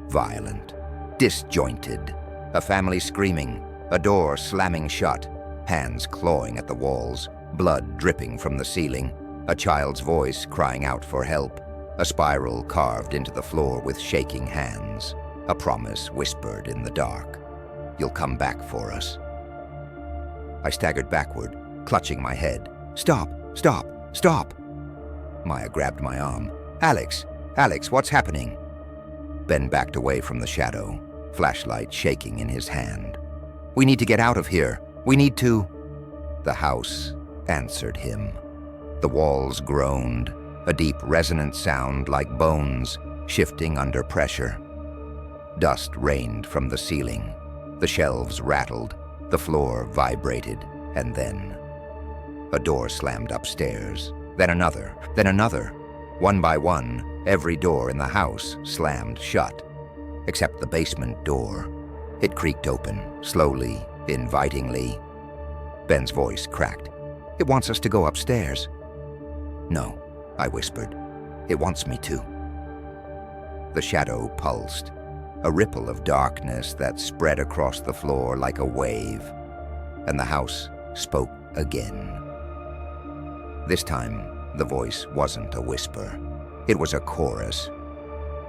violent, disjointed. A family screaming, a door slamming shut, hands clawing at the walls, blood dripping from the ceiling, a child's voice crying out for help, a spiral carved into the floor with shaking hands, a promise whispered in the dark. "You'll come back for us." I staggered backward, clutching my head. "Stop! Stop! Stop!" Maya grabbed my arm. "Alex! Alex, what's happening?" Ben backed away from the shadow, flashlight shaking in his hand. "We need to get out of here. We need to—" The house answered him. The walls groaned, a deep resonant sound like bones shifting under pressure. Dust rained from the ceiling. The shelves rattled, the floor vibrated, and then a door slammed upstairs, then another, then another. One by one, every door in the house slammed shut, except the basement door. It creaked open, slowly, invitingly. Ben's voice cracked. "It wants us to go upstairs." "No," I whispered. "It wants me to." The shadow pulsed, a ripple of darkness that spread across the floor like a wave, and the house spoke again. This time, the voice wasn't a whisper. It was a chorus.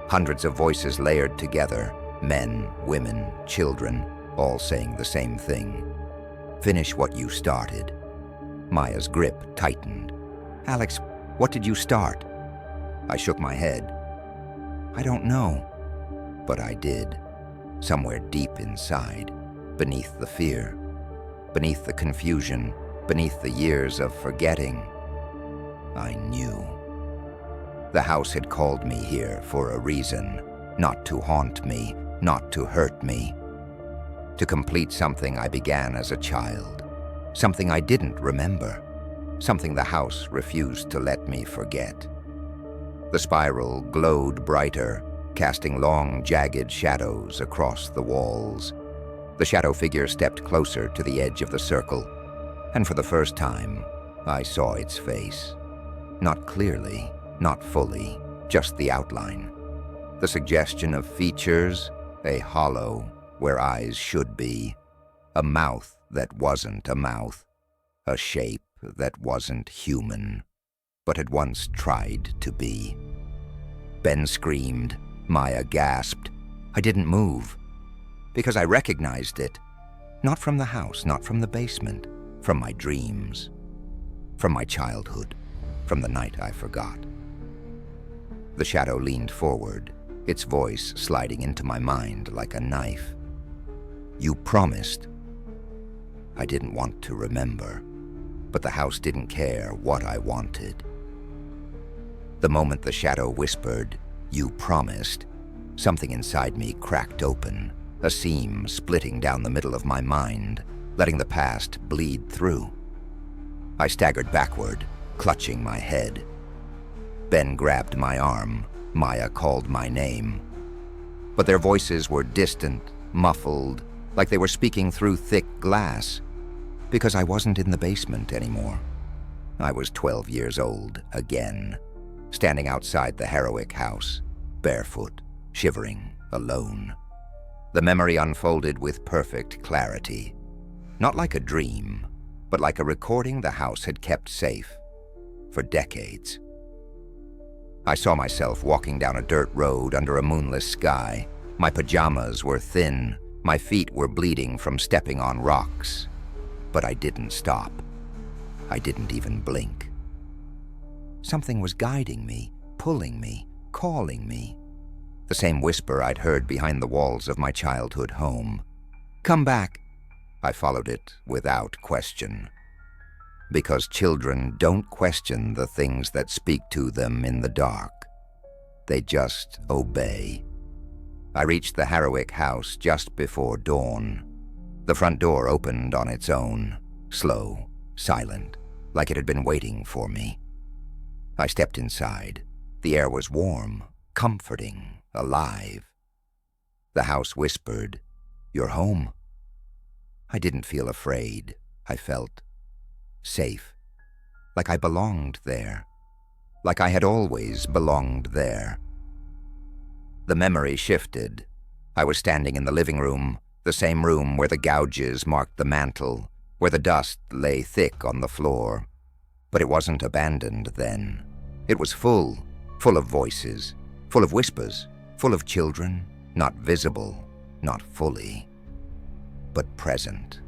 Hundreds of voices layered together, men, women, children, all saying the same thing. "Finish what you started." Maya's grip tightened. "Alex, what did you start?" I shook my head. "I don't know." But I did. Somewhere deep inside, beneath the fear, beneath the confusion, beneath the years of forgetting, I knew. The house had called me here for a reason, not to haunt me, not to hurt me. To complete something I began as a child, something I didn't remember, something the house refused to let me forget. The spiral glowed brighter, casting long, jagged shadows across the walls. The shadow figure stepped closer to the edge of the circle, and for the first time, I saw its face. Not clearly, not fully, just the outline. The suggestion of features, a hollow where eyes should be, a mouth that wasn't a mouth, a shape that wasn't human, but had once tried to be. Ben screamed. Maya gasped. I didn't move, because I recognized it. Not from the house, not from the basement, from my dreams, from my childhood, from the night I forgot. The shadow leaned forward, its voice sliding into my mind like a knife. "You promised." I didn't want to remember, but the house didn't care what I wanted. The moment the shadow whispered, "You promised," something inside me cracked open, a seam splitting down the middle of my mind, letting the past bleed through. I staggered backward, clutching my head. Ben grabbed my arm. Maya called my name. But their voices were distant, muffled, like they were speaking through thick glass, because I wasn't in the basement anymore. I was 12 years old again, standing outside the Heroic house, barefoot, shivering, alone. The memory unfolded with perfect clarity, not like a dream, but like a recording the house had kept safe for decades. I saw myself walking down a dirt road under a moonless sky. My pajamas were thin, my feet were bleeding from stepping on rocks, but I didn't stop. I didn't even blink. Something was guiding me, pulling me, calling me. The same whisper I'd heard behind the walls of my childhood home. "Come back." I followed it without question. Because children don't question the things that speak to them in the dark. They just obey. I reached the Heroic house just before dawn. The front door opened on its own, slow, silent, like it had been waiting for me. I stepped inside. The air was warm, comforting, alive. The house whispered, "You're home." I didn't feel afraid. I felt safe, like I belonged there, like I had always belonged there. The memory shifted, I was standing in the living room, the same room where the gouges marked the mantel, where the dust lay thick on the floor. But it wasn't abandoned then. It was full of voices, full of whispers, full of children, not visible, not fully, but present.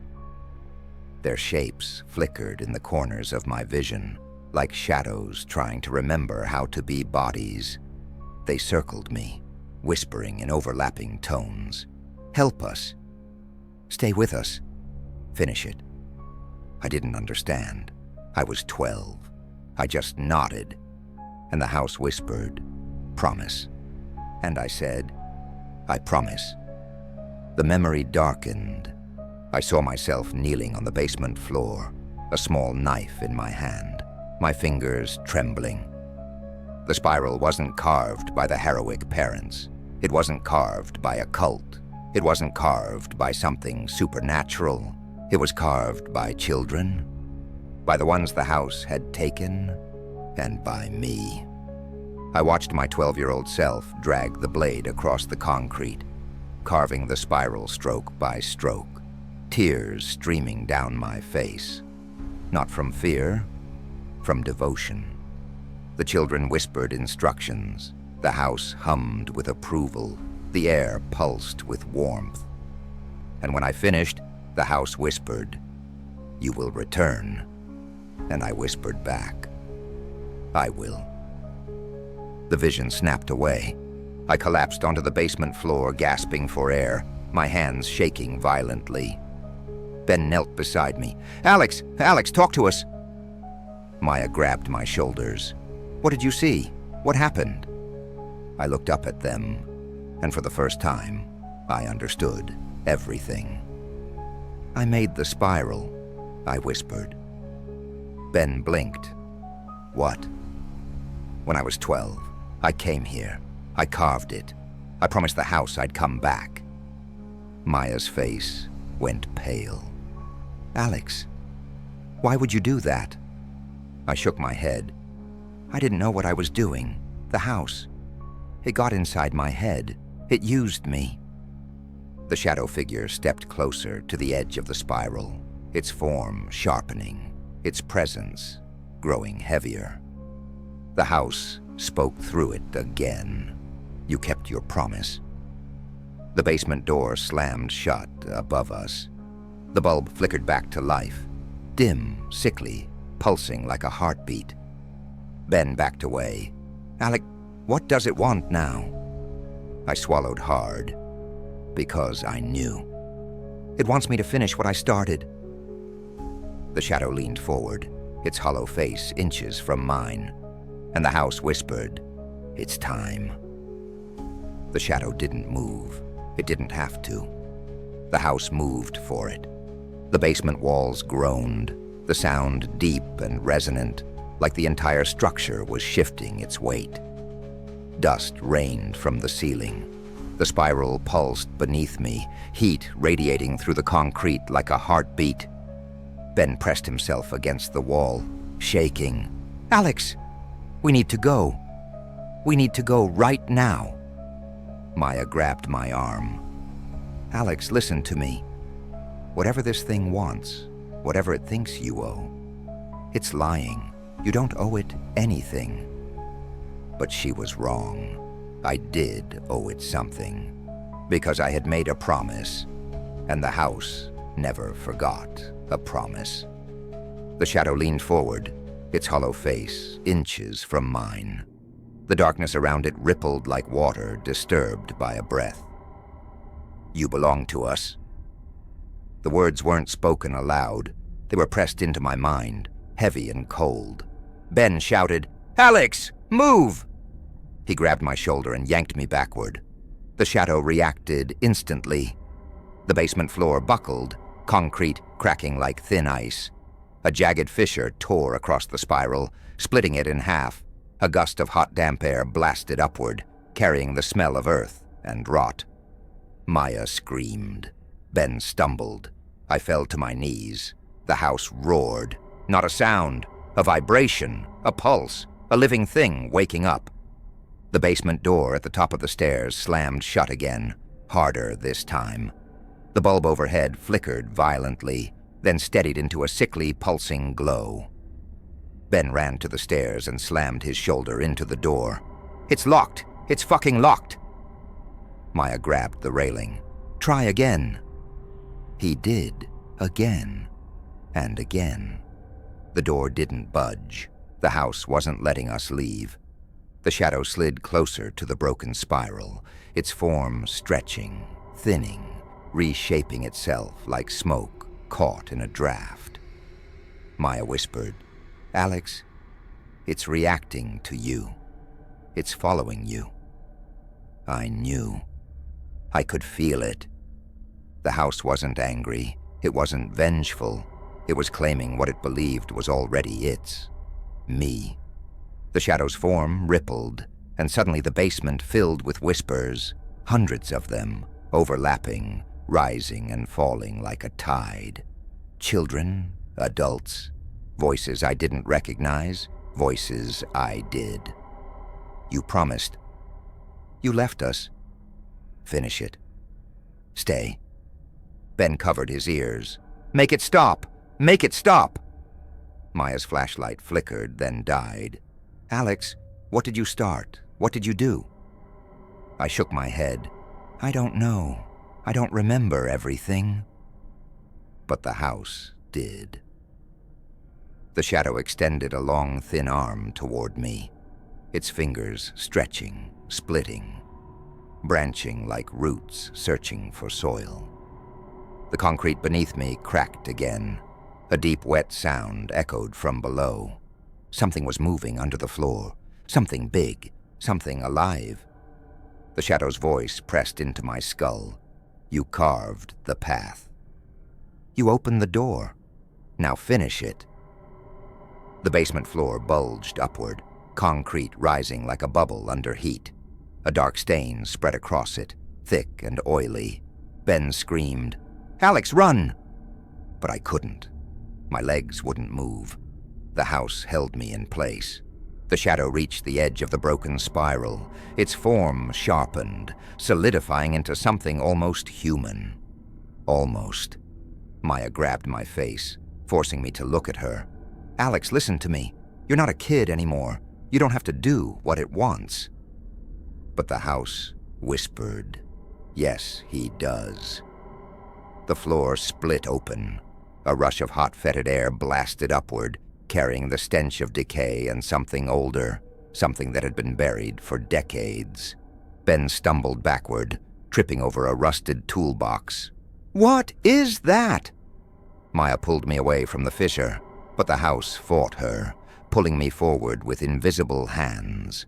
Their shapes flickered in the corners of my vision, like shadows trying to remember how to be bodies. They circled me, whispering in overlapping tones. "Help us. Stay with us. Finish it." I didn't understand. I was 12. I just nodded, and the house whispered, "Promise." And I said, "I promise." The memory darkened. I saw myself kneeling on the basement floor, a small knife in my hand, my fingers trembling. The spiral wasn't carved by the heroic parents. It wasn't carved by a cult. It wasn't carved by something supernatural. It was carved by children, by the ones the house had taken, and by me. I watched my 12-year-old self drag the blade across the concrete, carving the spiral stroke by stroke, tears streaming down my face. Not from fear, from devotion. The children whispered instructions. The house hummed with approval. The air pulsed with warmth. And when I finished, the house whispered, "You will return." And I whispered back, "I will." The vision snapped away. I collapsed onto the basement floor, gasping for air, my hands shaking violently. Ben knelt beside me. Alex, talk to us." Maya grabbed my shoulders. "What did you see? What happened?" I looked up at them, and for the first time, I understood everything. "I made the spiral," I whispered. Ben blinked. "What?" "When I was 12, I came here. I carved it. I promised the house I'd come back." Maya's face went pale. "Alex, why would you do that?" I shook my head. "I didn't know what I was doing. The house. It got inside my head. It used me." The shadow figure stepped closer to the edge of the spiral, its form sharpening, its presence growing heavier. The house spoke through it again. "You kept your promise." The basement door slammed shut above us. The bulb flickered back to life, dim, sickly, pulsing like a heartbeat. Ben backed away. "Alec, what does it want now?" I swallowed hard, because I knew. "It wants me to finish what I started." The shadow leaned forward, its hollow face inches from mine, and the house whispered, "It's time." The shadow didn't move. It didn't have to. The house moved for it. The basement walls groaned, the sound deep and resonant, like the entire structure was shifting its weight. Dust rained from the ceiling. The spiral pulsed beneath me, heat radiating through the concrete like a heartbeat. Ben pressed himself against the wall, shaking. "Alex, we need to go. We need to go right now." Maya grabbed my arm. "Alex, listen to me. Whatever this thing wants, whatever it thinks you owe, it's lying. You don't owe it anything." But she was wrong. I did owe it something, because I had made a promise, and the house never forgot a promise. The shadow leaned forward, its hollow face inches from mine. The darkness around it rippled like water disturbed by a breath. "You belong to us." The words weren't spoken aloud. They were pressed into my mind, heavy and cold. Ben shouted, "Alex, move!" He grabbed my shoulder and yanked me backward. The shadow reacted instantly. The basement floor buckled, concrete cracking like thin ice. A jagged fissure tore across the spiral, splitting it in half. A gust of hot, damp air blasted upward, carrying the smell of earth and rot. Maya screamed. Ben stumbled. I fell to my knees. The house roared. Not a sound, a vibration, a pulse, a living thing waking up. The basement door at the top of the stairs slammed shut again, harder this time. The bulb overhead flickered violently, then steadied into a sickly, pulsing glow. Ben ran to the stairs and slammed his shoulder into the door. "It's locked! It's fucking locked!" Maya grabbed the railing. "Try again." He did, again and again. The door didn't budge. The house wasn't letting us leave. The shadow slid closer to the broken spiral, its form stretching, thinning, reshaping itself like smoke caught in a draft. Maya whispered, "Alex, it's reacting to you. It's following you." I knew. I could feel it. The house wasn't angry. It wasn't vengeful. It was claiming what it believed was already its. Me. The shadow's form rippled, and suddenly the basement filled with whispers, hundreds of them, overlapping, rising and falling like a tide. Children, adults, voices I didn't recognize, voices I did. "You promised. You left us. Finish it. Stay." Ben covered his ears. "Make it stop! Make it stop!" Maya's flashlight flickered, then died. "Alex, what did you start? What did you do?" I shook my head. "I don't know. I don't remember everything." But the house did. The shadow extended a long, thin arm toward me, its fingers stretching, splitting, branching like roots searching for soil. The concrete beneath me cracked again. A deep, wet sound echoed from below. Something was moving under the floor. Something big. Something alive. The shadow's voice pressed into my skull. "You carved the path. You opened the door. Now finish it." The basement floor bulged upward, concrete rising like a bubble under heat. A dark stain spread across it, thick and oily. Ben screamed, "Alex, run!" But I couldn't. My legs wouldn't move. The house held me in place. The shadow reached the edge of the broken spiral. Its form sharpened, solidifying into something almost human. Almost. Maya grabbed my face, forcing me to look at her. "Alex, listen to me. You're not a kid anymore. You don't have to do what it wants." But the house whispered, "Yes, he does." The floor split open. A rush of hot, fetid air blasted upward, carrying the stench of decay and something older, something that had been buried for decades. Ben stumbled backward, tripping over a rusted toolbox. "What is that?" Maya pulled me away from the fissure, but the house fought her, pulling me forward with invisible hands.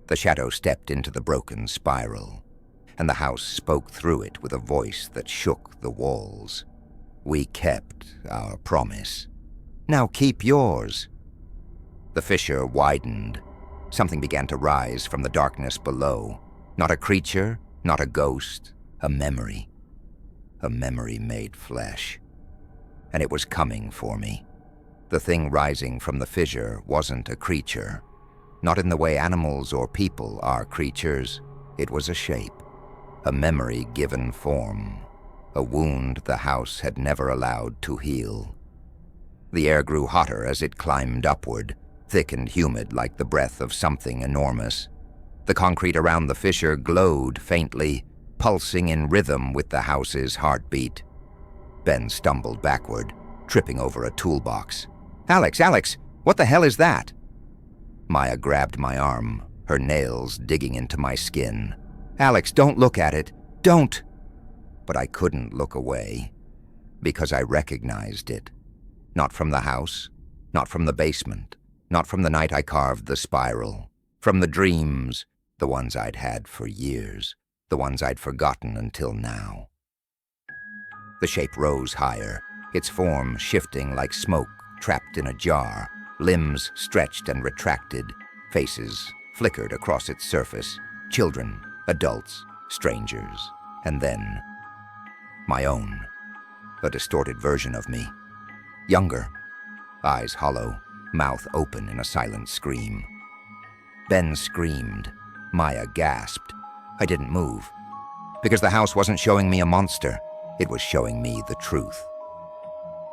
The shadow stepped into the broken spiral, and the house spoke through it with a voice that shook the walls. "We kept our promise. Now keep yours." The fissure widened. Something began to rise from the darkness below. Not a creature, not a ghost, a memory. A memory made flesh. And it was coming for me. The thing rising from the fissure wasn't a creature. Not in the way animals or people are creatures. It was a shape. A memory given form. A wound the house had never allowed to heal. The air grew hotter as it climbed upward, thick and humid like the breath of something enormous. The concrete around the fissure glowed faintly, pulsing in rhythm with the house's heartbeat. Ben stumbled backward, tripping over a toolbox. "Alex, Alex, what the hell is that?" Maya grabbed my arm, her nails digging into my skin. "Alex, don't look at it. Don't!" But I couldn't look away, because I recognized it. Not from the house, not from the basement, not from the night I carved the spiral. From the dreams, the ones I'd had for years, the ones I'd forgotten until now. The shape rose higher, its form shifting like smoke trapped in a jar, limbs stretched and retracted, faces flickered across its surface, children, adults, strangers, and then my own, a distorted version of me. Younger, eyes hollow, mouth open in a silent scream. Ben screamed. Maya gasped. I didn't move. Because the house wasn't showing me a monster, it was showing me the truth.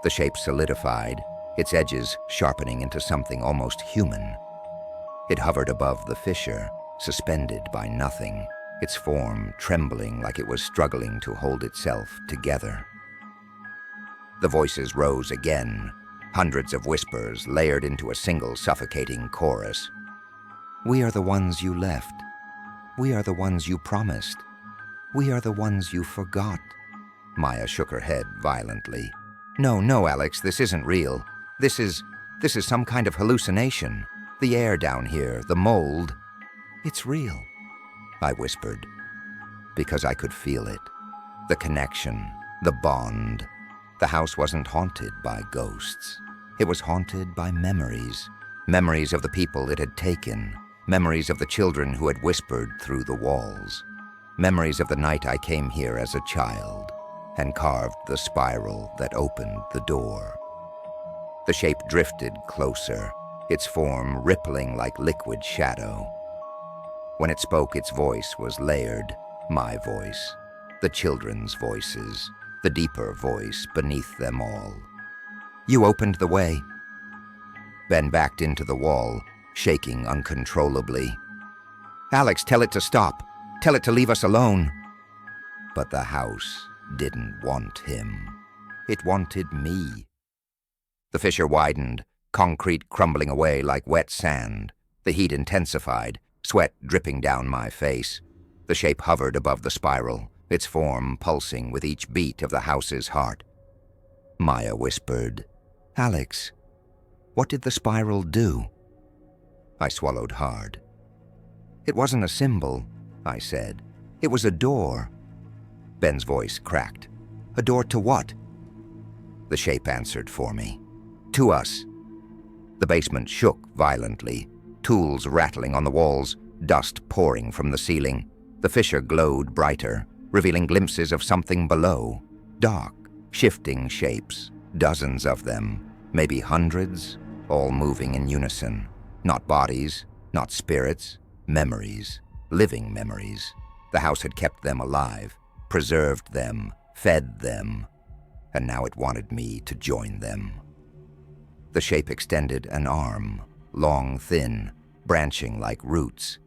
The shape solidified, its edges sharpening into something almost human. It hovered above the fissure, suspended by nothing, its form trembling like it was struggling to hold itself together. The voices rose again, hundreds of whispers layered into a single suffocating chorus. "We are the ones you left. We are the ones you promised. We are the ones you forgot." Maya shook her head violently. No, Alex, this isn't real. This is some kind of hallucination. The air down here, the mold. It's real," I whispered, because I could feel it. The connection, the bond. The house wasn't haunted by ghosts. It was haunted by memories. Memories of the people it had taken. Memories of the children who had whispered through the walls. Memories of the night I came here as a child and carved the spiral that opened the door. The shape drifted closer, its form rippling like liquid shadow. When it spoke, its voice was layered, my voice, the children's voices, the deeper voice beneath them all. "You opened the way." Ben backed into the wall, shaking uncontrollably. "Alex, tell it to stop. Tell it to leave us alone." But the house didn't want him. It wanted me. The fissure widened, concrete crumbling away like wet sand. The heat intensified, sweat dripping down my face. The shape hovered above the spiral, its form pulsing with each beat of the house's heart. Maya whispered, "Alex, what did the spiral do?" I swallowed hard. "It wasn't a symbol," I said. "It was a door." Ben's voice cracked. "A door to what?" The shape answered for me. "To us." The basement shook violently, tools rattling on the walls, dust pouring from the ceiling. The fissure glowed brighter, revealing glimpses of something below. Dark, shifting shapes, dozens of them, maybe hundreds, all moving in unison. Not bodies, not spirits, memories, living memories. The house had kept them alive, preserved them, fed them, and now it wanted me to join them. The shape extended an arm, long, thin, branching like roots.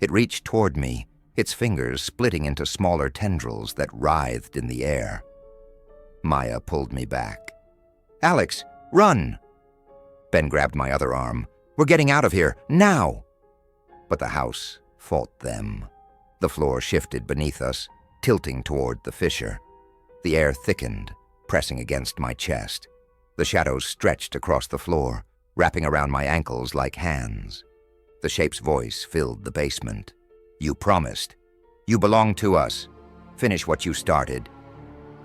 It reached toward me, its fingers splitting into smaller tendrils that writhed in the air. Maya pulled me back. "Alex, run!" Ben grabbed my other arm. "We're getting out of here, now!" But the house fought them. The floor shifted beneath us, tilting toward the fissure. The air thickened, pressing against my chest. The shadows stretched across the floor, wrapping around my ankles like hands. The shape's voice filled the basement. "You promised. You belong to us. Finish what you started."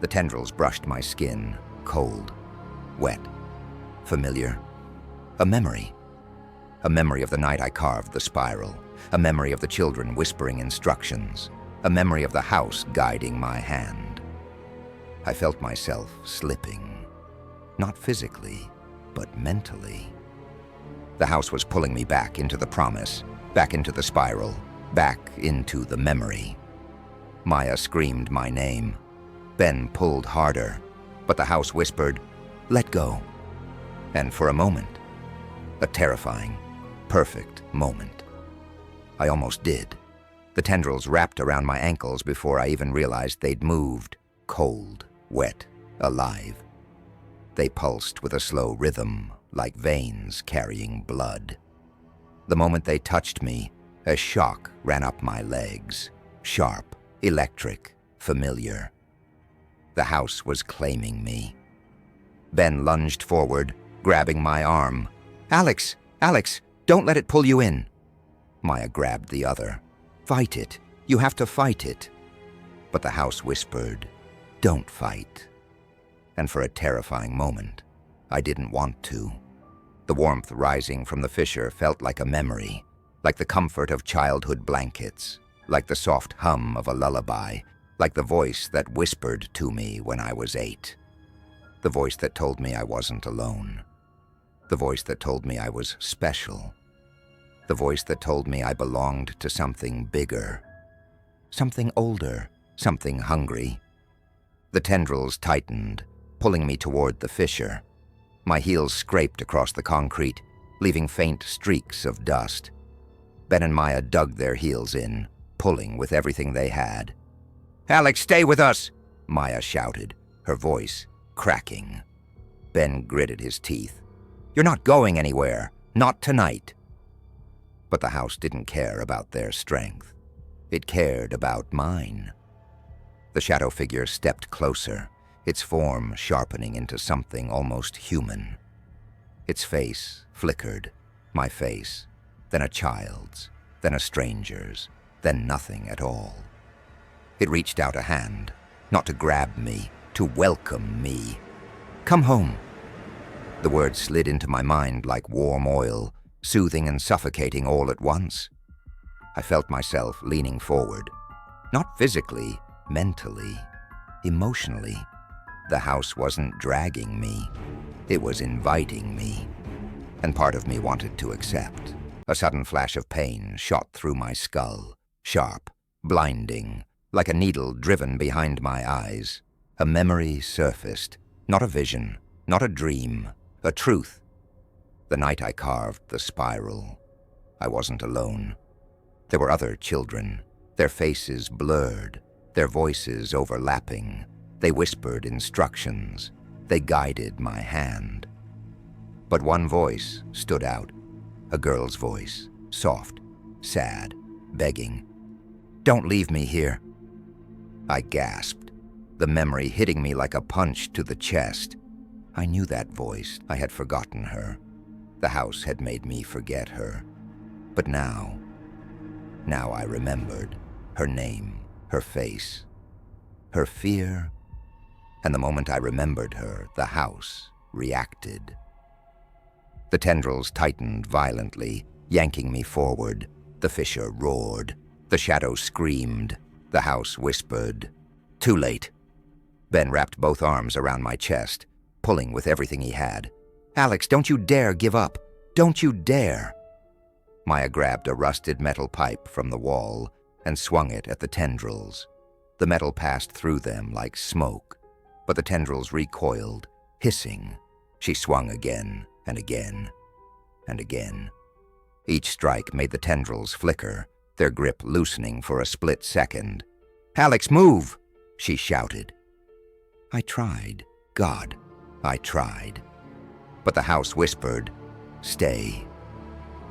The tendrils brushed my skin, cold, wet, familiar. A memory. A memory of the night I carved the spiral. A memory of the children whispering instructions. A memory of the house guiding my hand. I felt myself slipping. Not physically, but mentally. The house was pulling me back into the promise, back into the spiral, back into the memory. Maya screamed my name. Ben pulled harder, but the house whispered, "Let go." And for a moment, a terrifying, perfect moment, I almost did. The tendrils wrapped around my ankles before I even realized they'd moved, cold, wet, alive. They pulsed with a slow rhythm, like veins carrying blood. The moment they touched me, a shock ran up my legs, sharp, electric, familiar. The house was claiming me. Ben lunged forward, grabbing my arm. "Alex, Alex, don't let it pull you in." Maya grabbed the other. "Fight it. You have to fight it." But the house whispered, "Don't fight." And for a terrifying moment, I didn't want to. The warmth rising from the fissure felt like a memory, like the comfort of childhood blankets, like the soft hum of a lullaby, like the voice that whispered to me when I was 8. The voice that told me I wasn't alone. The voice that told me I was special. The voice that told me I belonged to something bigger, something older, something hungry. The tendrils tightened, pulling me toward the fissure. My heels scraped across the concrete, leaving faint streaks of dust. Ben and Maya dug their heels in, pulling with everything they had. "Alex, stay with us!" Maya shouted, her voice cracking. Ben gritted his teeth. "You're not going anywhere. Not tonight." But the house didn't care about their strength. It cared about mine. The shadow figure stepped closer, its form sharpening into something almost human. Its face flickered, my face, then a child's, then a stranger's, then nothing at all. It reached out a hand, not to grab me, to welcome me. "Come home." The words slid into my mind like warm oil, soothing and suffocating all at once. I felt myself leaning forward, not physically, mentally, emotionally. The house wasn't dragging me, it was inviting me, and part of me wanted to accept. A sudden flash of pain shot through my skull, sharp, blinding, like a needle driven behind my eyes. A memory surfaced, not a vision, not a dream, a truth. The night I carved the spiral, I wasn't alone. There were other children, their faces blurred, their voices overlapping. They whispered instructions. They guided my hand. But one voice stood out, a girl's voice, soft, sad, begging. "Don't leave me here." I gasped, the memory hitting me like a punch to the chest. I knew that voice. I had forgotten her. The house had made me forget her. But now I remembered her name, her face, her fear. And the moment I remembered her, the house reacted. The tendrils tightened violently, yanking me forward. The fissure roared. The shadow screamed. The house whispered. Too late. Ben wrapped both arms around my chest, pulling with everything he had. "Alex, don't you dare give up. Don't you dare." Maya grabbed a rusted metal pipe from the wall and swung it at the tendrils. The metal passed through them like smoke, but the tendrils recoiled, hissing. She swung again and again and again. Each strike made the tendrils flicker, their grip loosening for a split second. "Alex, move!" she shouted. I tried. God, I tried. But the house whispered, "Stay."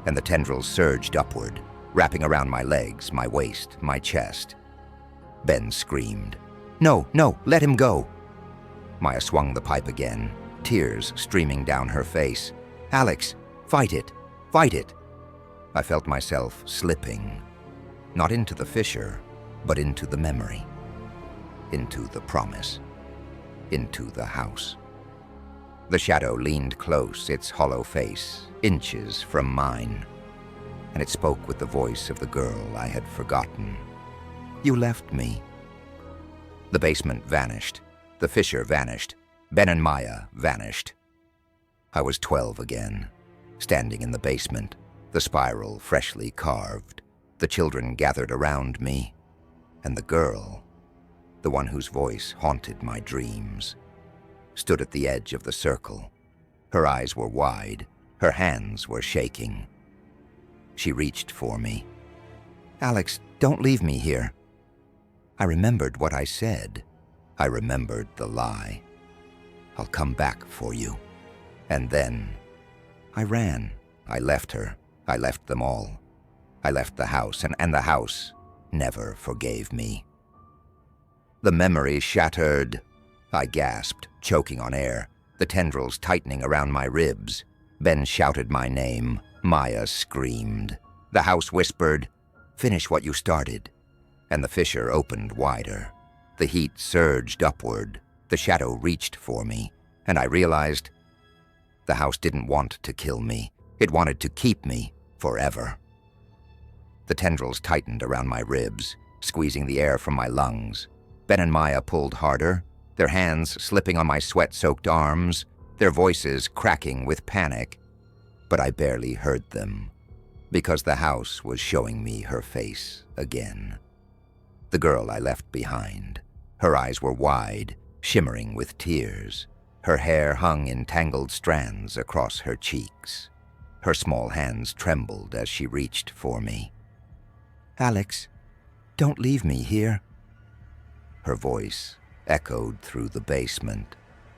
And the tendrils surged upward, wrapping around my legs, my waist, my chest. Ben screamed, "No, no, let him go." Maya swung the pipe again, tears streaming down her face. "Alex, fight it, fight it." I felt myself slipping, not into the fissure, but into the memory, into the promise, into the house. The shadow leaned close, its hollow face inches from mine, and it spoke with the voice of the girl I had forgotten. "You left me." The basement vanished. The fissure vanished. Ben and Maya vanished. I was 12 again, standing in the basement, the spiral freshly carved. The children gathered around me, and the girl, the one whose voice haunted my dreams, stood at the edge of the circle. Her eyes were wide, her hands were shaking. She reached for me. "Alex, don't leave me here." I remembered what I said. I remembered the lie. "I'll come back for you." And then I ran. I left her. I left them all. I left the house, and the house never forgave me. The memory shattered. I gasped, choking on air, the tendrils tightening around my ribs. Ben shouted my name. Maya screamed. The house whispered, "Finish what you started." And the fissure opened wider. The heat surged upward. The shadow reached for me, and I realized the house didn't want to kill me. It wanted to keep me forever. The tendrils tightened around my ribs, squeezing the air from my lungs. Ben and Maya pulled harder, their hands slipping on my sweat-soaked arms, their voices cracking with panic. But I barely heard them, because the house was showing me her face again. The the girl I left behind. Her eyes were wide, shimmering with tears. Her hair hung in tangled strands across her cheeks. Her small hands trembled as she reached for me. "Alex, don't leave me here." Her voice echoed through the basement,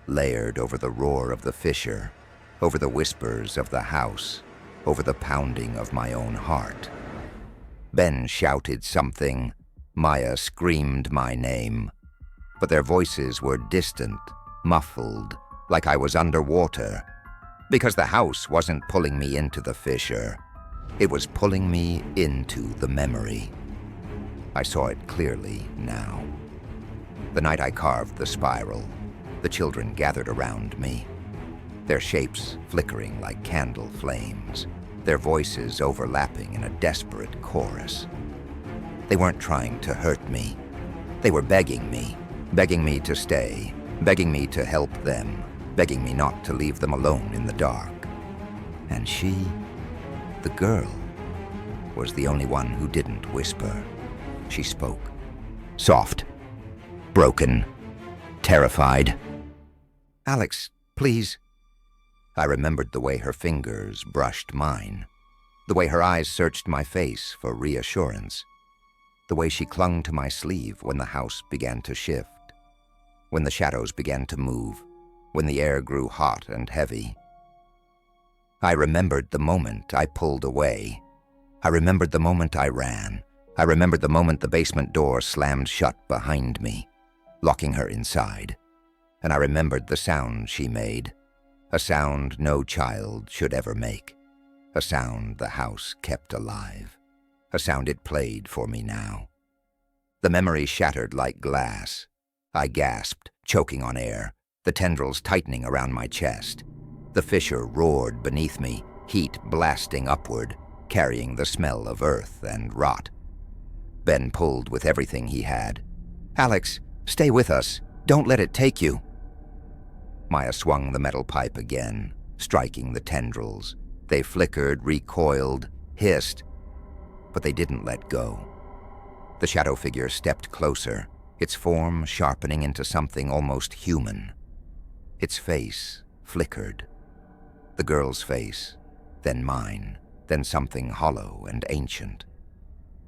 layered over the roar of the fissure, over the whispers of the house, over the pounding of my own heart. Ben shouted something. Maya screamed my name. But their voices were distant, muffled, like I was underwater. Because the house wasn't pulling me into the fissure. It was pulling me into the memory. I saw it clearly now. The night I carved the spiral, the children gathered around me, their shapes flickering like candle flames, their voices overlapping in a desperate chorus. They weren't trying to hurt me. They were begging me to stay, begging me to help them, begging me not to leave them alone in the dark. And she, the girl, was the only one who didn't whisper. She spoke. Soft, broken, terrified. "Alex, please." I remembered the way her fingers brushed mine, the way her eyes searched my face for reassurance, the way she clung to my sleeve when the house began to shift, when the shadows began to move, when the air grew hot and heavy. I remembered the moment I pulled away. I remembered the moment I ran. I remembered the moment the basement door slammed shut behind me, locking her inside. And I remembered the sound she made, a sound no child should ever make, a sound the house kept alive, a sound it played for me now. The memory shattered like glass. I gasped, choking on air, the tendrils tightening around my chest. The fissure roared beneath me, heat blasting upward, carrying the smell of earth and rot. Ben pulled with everything he had. "Alex, stay with us. Don't let it take you." Maya swung the metal pipe again, striking the tendrils. They flickered, recoiled, hissed, but they didn't let go. The shadow figure stepped closer, its form sharpening into something almost human. Its face flickered. The girl's face, then mine, then something hollow and ancient.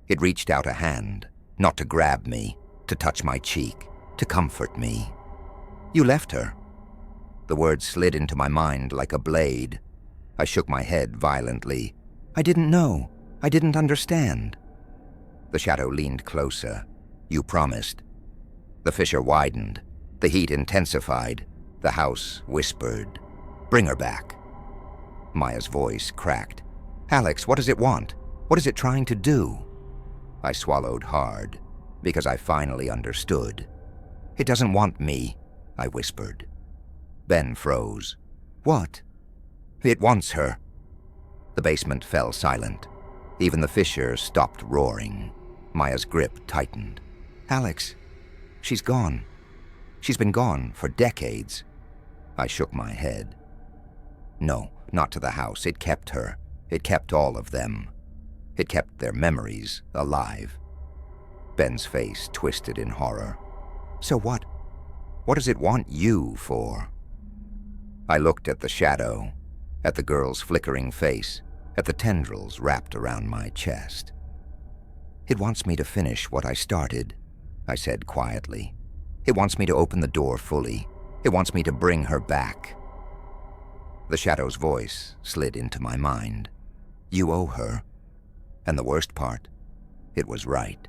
It reached out a hand, not to grab me, to touch my cheek, to comfort me. "You left her." The words slid into my mind like a blade. I shook my head violently. "I didn't know. I didn't understand." The shadow leaned closer. "You promised." The fissure widened. The heat intensified. The house whispered, "Bring her back." Maya's voice cracked. "Alex, what does it want? What is it trying to do?" I swallowed hard, because I finally understood. "It doesn't want me," I whispered. Ben froze. "What?" "It wants her." The basement fell silent. Even the fissure stopped roaring. Maya's grip tightened. "Alex, she's gone. She's been gone for decades." I shook my head. "No, not to the house. It kept her. It kept all of them. It kept their memories alive." Ben's face twisted in horror. "So what? What does it want you for?" I looked at the shadow, at the girl's flickering face, at the tendrils wrapped around my chest. "It wants me to finish what I started," I said quietly. "It wants me to open the door fully. It wants me to bring her back." The shadow's voice slid into my mind. "You owe her." And the worst part, it was right.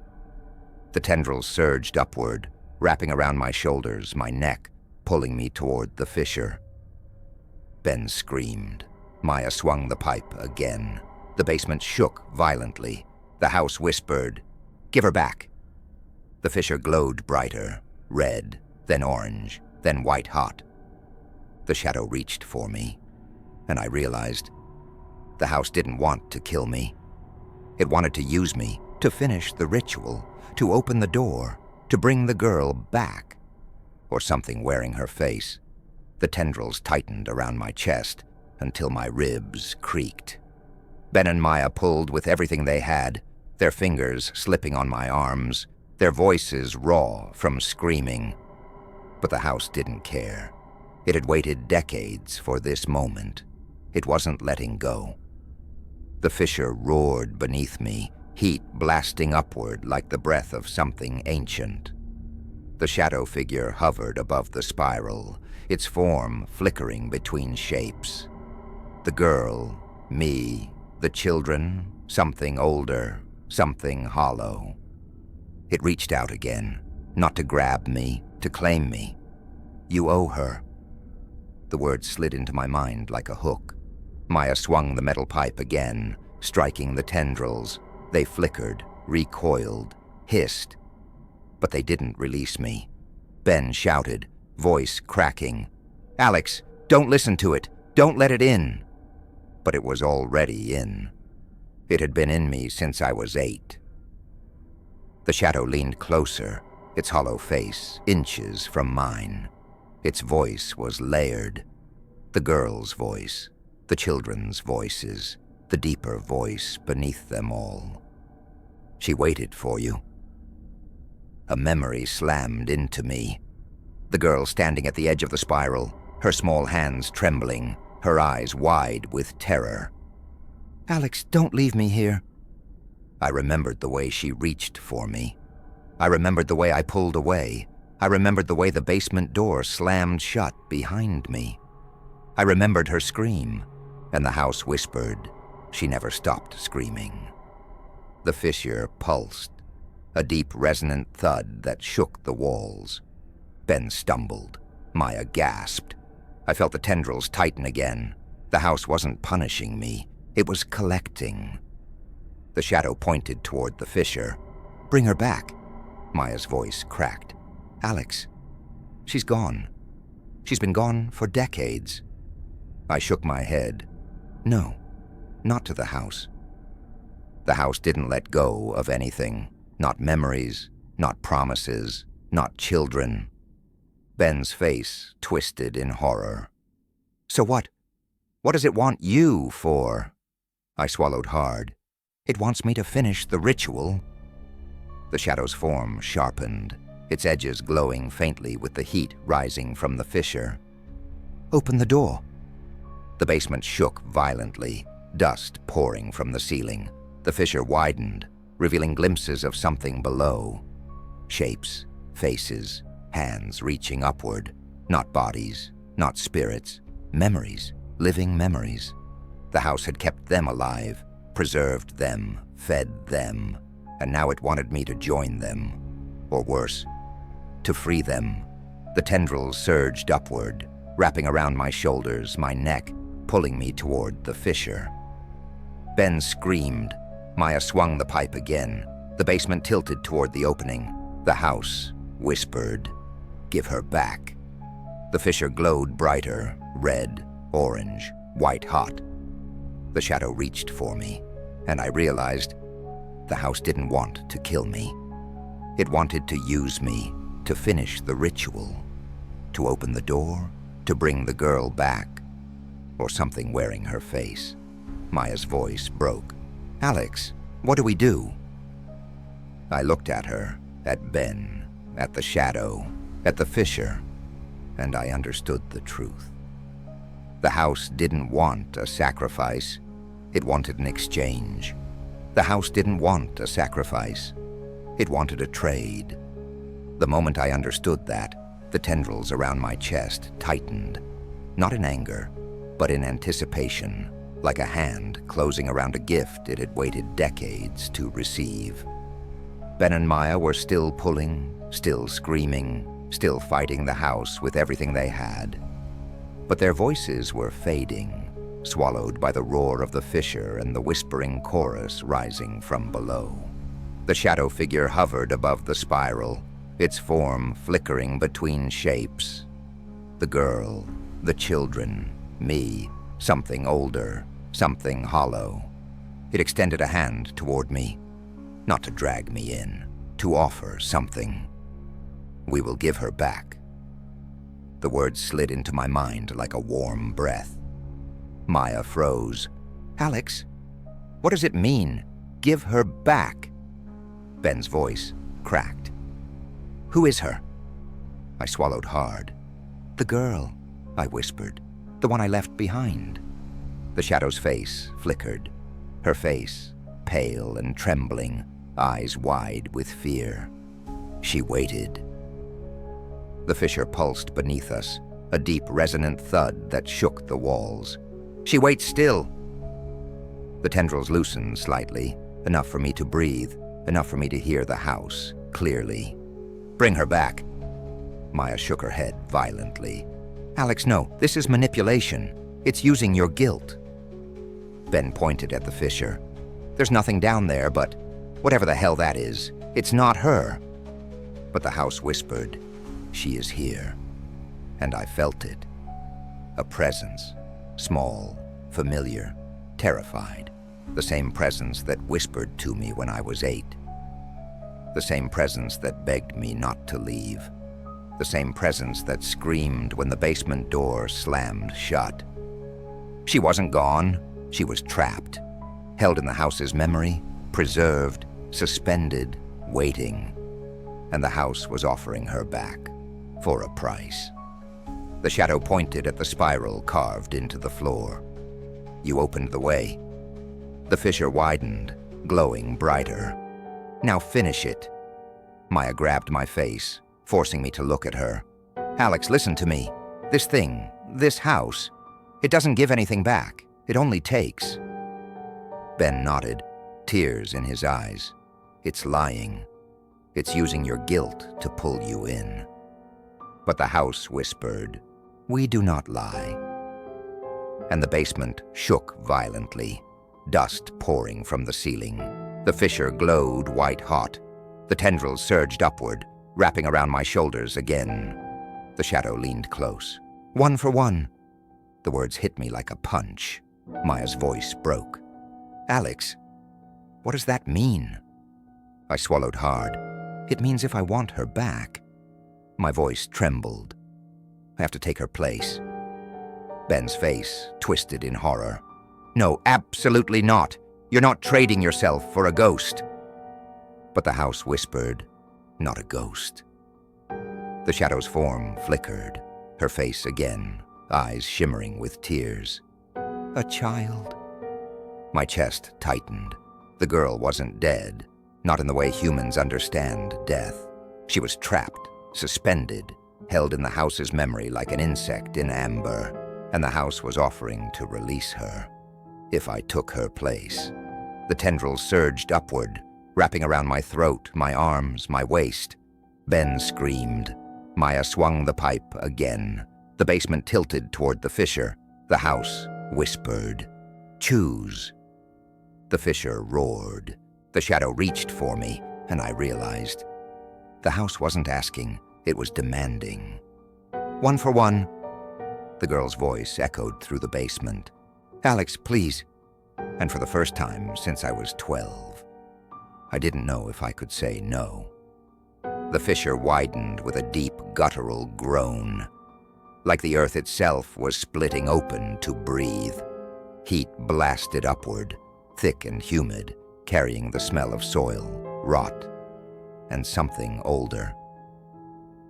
The tendrils surged upward, wrapping around my shoulders, my neck, pulling me toward the fissure. Ben screamed. Maya swung the pipe again. The basement shook violently. The house whispered, "Give her back." The fissure glowed brighter, red, then orange, then white hot. The shadow reached for me, and I realized the house didn't want to kill me. It wanted to use me, to finish the ritual, to open the door, to bring the girl back, or something wearing her face. The tendrils tightened around my chest until my ribs creaked. Ben and Maya pulled with everything they had, their fingers slipping on my arms, their voices raw from screaming. But the house didn't care. It had waited decades for this moment. It wasn't letting go. The fissure roared beneath me, heat blasting upward like the breath of something ancient. The shadow figure hovered above the spiral, its form flickering between shapes. The girl, me, the children, something older, something hollow. It reached out again, not to grab me, to claim me. You owe her. The words slid into my mind like a hook. Maya swung the metal pipe again, striking the tendrils. They flickered, recoiled, hissed. But they didn't release me. Ben shouted, voice cracking. "Alex, don't listen to it. Don't let it in." But it was already in. It had been in me since I was 8. The shadow leaned closer, its hollow face inches from mine. Its voice was layered. The girl's voice, the children's voices, the deeper voice beneath them all. She waited for you. A memory slammed into me. The girl standing at the edge of the spiral, her small hands trembling, her eyes wide with terror. "Alex, don't leave me here." I remembered the way she reached for me. I remembered the way I pulled away. I remembered the way the basement door slammed shut behind me. I remembered her scream, and the house whispered. She never stopped screaming. The fissure pulsed, a deep resonant thud that shook the walls. Ben stumbled. Maya gasped. I felt the tendrils tighten again. The house wasn't punishing me. It was collecting. The shadow pointed toward the fissure. "Bring her back." Maya's voice cracked. "Alex, she's gone. She's been gone for decades." I shook my head. "No, not to the house." The house didn't let go of anything. Not memories, not promises, not children. Ben's face twisted in horror. "So what? What does it want you for?" I swallowed hard. "It wants me to finish the ritual." The shadow's form sharpened, its edges glowing faintly with the heat rising from the fissure. "Open the door." The basement shook violently, dust pouring from the ceiling. The fissure widened, revealing glimpses of something below. Shapes, faces, hands reaching upward. Not bodies, not spirits. Memories, living memories. The house had kept them alive, preserved them, fed them, and now it wanted me to join them. Or worse, to free them. The tendrils surged upward, wrapping around my shoulders, my neck, pulling me toward the fissure. Ben screamed. Maya swung the pipe again. The basement tilted toward the opening. The house whispered, "Give her back." The fissure glowed brighter, red, orange, white hot. The shadow reached for me, and I realized the house didn't want to kill me. It wanted to use me, to finish the ritual, to open the door, to bring the girl back, or something wearing her face. Maya's voice broke. "Alex, what do we do?" I looked at her, at Ben, at the shadow, at the fissure, and I understood the truth. The house didn't want a sacrifice. It wanted an exchange. The house didn't want a sacrifice. It wanted a trade. The moment I understood that, the tendrils around my chest tightened, not in anger, but in anticipation, like a hand closing around a gift it had waited decades to receive. Ben and Maya were still pulling, still screaming, still fighting the house with everything they had. But their voices were fading, swallowed by the roar of the fissure and the whispering chorus rising from below. The shadow figure hovered above the spiral, its form flickering between shapes. The girl, the children, me, something older, something hollow. It extended a hand toward me, not to drag me in, to offer something. "We will give her back." The words slid into my mind like a warm breath. Maya froze. "Alex, what does it mean? Give her back?" Ben's voice cracked. Who is her?" I swallowed hard. "The girl," I whispered. "The one I left behind." The shadow's face flickered. Her face, pale and trembling, eyes wide with fear. She waited. The fissure pulsed beneath us, a deep, resonant thud that shook the walls. "She waits still." The tendrils loosened slightly, enough for me to breathe, enough for me to hear the house clearly. "Bring her back." Maya shook her head violently. "Alex, no, this is manipulation. It's using your guilt." Ben pointed at the fissure. "There's nothing down there, but whatever the hell that is, it's not her." But the house whispered, "She is here." And I felt it. A presence, small, familiar, terrified. The same presence that whispered to me when I was 8. The same presence that begged me not to leave. The same presence that screamed when the basement door slammed shut. She wasn't gone. She was trapped, held in the house's memory, preserved, suspended, waiting. And the house was offering her back, for a price. The shadow pointed at the spiral carved into the floor. "You opened the way." The fissure widened, glowing brighter. "Now finish it." Maya grabbed my face, forcing me to look at her. "Alex, listen to me. This thing, this house, it doesn't give anything back. It only takes." Ben nodded, tears in his eyes. "It's lying. It's using your guilt to pull you in." But the house whispered, "We do not lie." And the basement shook violently, dust pouring from the ceiling. The fissure glowed white-hot. The tendrils surged upward, wrapping around my shoulders again. The shadow leaned close. "One for one." The words hit me like a punch. Maya's voice broke. "Alex, what does that mean?" I swallowed hard. "It means if I want her back." My voice trembled. "I have to take her place." Ben's face twisted in horror. "No, absolutely not. You're not trading yourself for a ghost." But the house whispered, "Not a ghost." The shadow's form flickered, her face again, eyes shimmering with tears. "A child." My chest tightened. The girl wasn't dead, not in the way humans understand death. She was trapped, suspended, held in the house's memory like an insect in amber, and the house was offering to release her, if I took her place. The tendrils surged upward, wrapping around my throat, my arms, my waist. Ben screamed. Maya swung the pipe again. The basement tilted toward the fissure. The house whispered, "Choose." The fissure roared. The shadow reached for me, and I realized. The house wasn't asking, it was demanding. "One for one." The girl's voice echoed through the basement. "Alex, please." And for the first time since I was 12, I didn't know if I could say no. The fissure widened with a deep, guttural groan, like the earth itself was splitting open to breathe. Heat blasted upward, thick and humid, carrying the smell of soil, rot, and something older.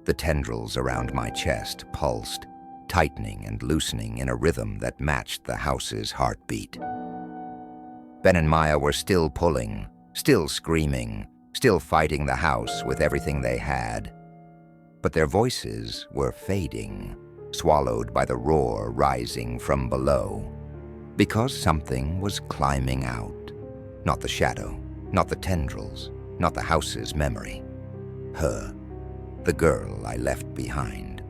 The tendrils around my chest pulsed, tightening and loosening in a rhythm that matched the house's heartbeat. Ben and Maya were still pulling, still screaming, still fighting the house with everything they had. But their voices were fading, swallowed by the roar rising from below. Because something was climbing out. Not the shadow, not the tendrils, not the house's memory. Her, the girl I left behind.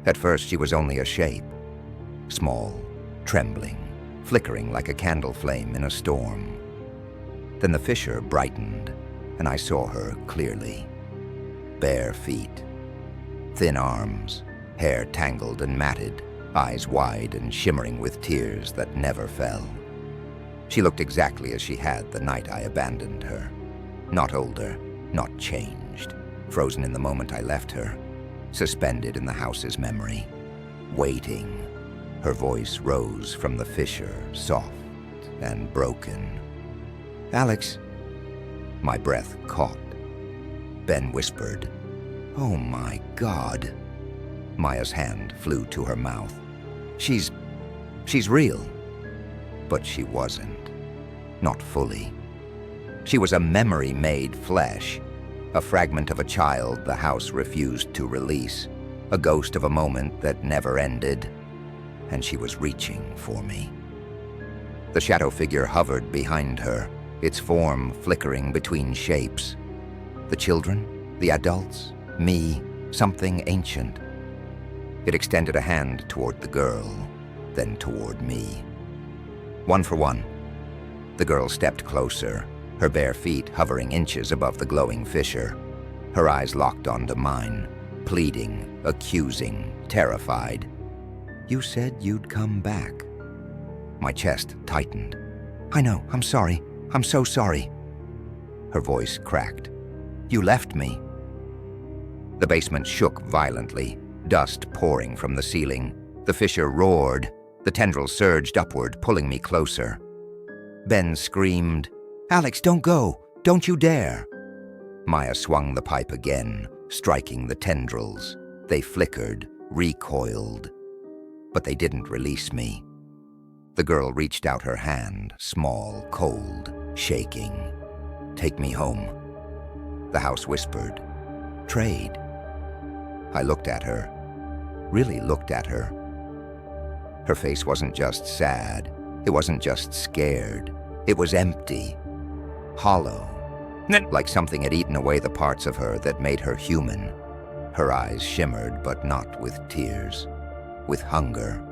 At first she was only a shape. Small, trembling, flickering like a candle flame in a storm. Then the fissure brightened, and I saw her clearly. Bare feet, thin arms, hair tangled and matted, eyes wide and shimmering with tears that never fell. She looked exactly as she had the night I abandoned her. Not older, not changed, frozen in the moment I left her, suspended in the house's memory, waiting. Her voice rose from the fissure, soft and broken. "Alex." My breath caught. Ben whispered, Oh my God. Maya's hand flew to her mouth. She's real. But she wasn't. Not fully. She was a memory made flesh, a fragment of a child the house refused to release, a ghost of a moment that never ended, and she was reaching for me. The shadow figure hovered behind her, its form flickering between shapes. The children, the adults, me, something ancient. It extended a hand toward the girl, then toward me. One for one. The girl stepped closer, her bare feet hovering inches above the glowing fissure. Her eyes locked onto mine, pleading, accusing, terrified. You said you'd come back. My chest tightened. I know, I'm sorry. I'm so sorry. Her voice cracked. You left me. The basement shook violently, dust pouring from the ceiling. The fissure roared. The tendrils surged upward, pulling me closer. Ben screamed, Alex, don't go! Don't you dare! Maya swung the pipe again, striking the tendrils. They flickered, recoiled. But they didn't release me. The girl reached out her hand, small, cold, shaking. Take me home. The house whispered, Trade. I looked at her, really looked at her. Her face wasn't just sad, it wasn't just scared, it was empty, hollow, like something had eaten away the parts of her that made her human. Her eyes shimmered, but not with tears, with hunger.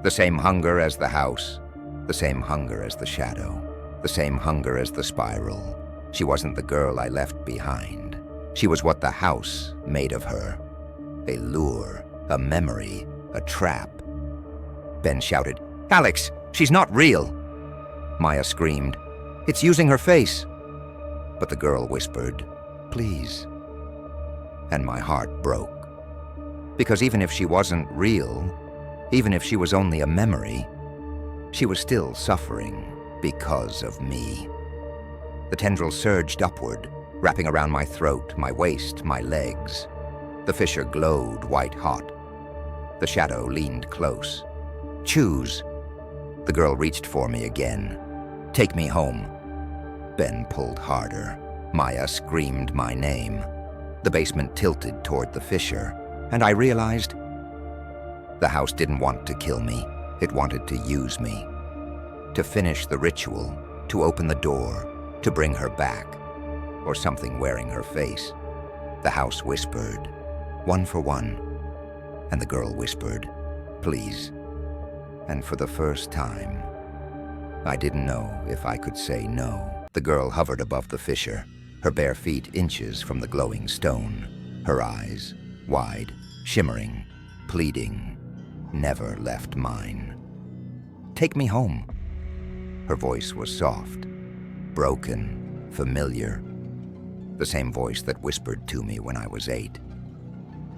The same hunger as the house, the same hunger as the shadow, the same hunger as the spiral. She wasn't the girl I left behind. She was what the house made of her. A lure, a memory, a trap. Ben shouted, Alex, she's not real. Maya screamed, It's using her face. But the girl whispered, Please. And my heart broke. Because even if she wasn't real, even if she was only a memory, she was still suffering because of me. The tendrils surged upward, wrapping around my throat, my waist, my legs. The fissure glowed white-hot. The shadow leaned close. Choose. The girl reached for me again. Take me home. Ben pulled harder. Maya screamed my name. The basement tilted toward the fissure, and I realized the house didn't want to kill me. It wanted to use me. To finish the ritual, to open the door, to bring her back, or something wearing her face. The house whispered, One for one. And the girl whispered, Please. And for the first time, I didn't know if I could say no. The girl hovered above the fissure, her bare feet inches from the glowing stone. Her eyes, wide, shimmering, pleading, never left mine. Take me home. Her voice was soft, broken, familiar. The same voice that whispered to me when I was 8.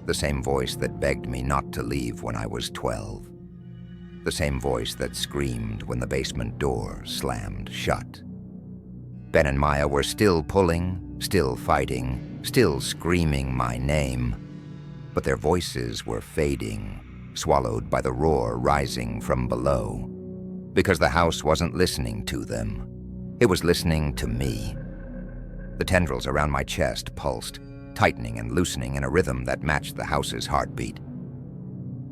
The same voice that begged me not to leave when I was 12. The same voice that screamed when the basement door slammed shut. Ben and Maya were still pulling, still fighting, still screaming my name. But their voices were fading, swallowed by the roar rising from below. Because the house wasn't listening to them. It was listening to me. The tendrils around my chest pulsed, tightening and loosening in a rhythm that matched the house's heartbeat.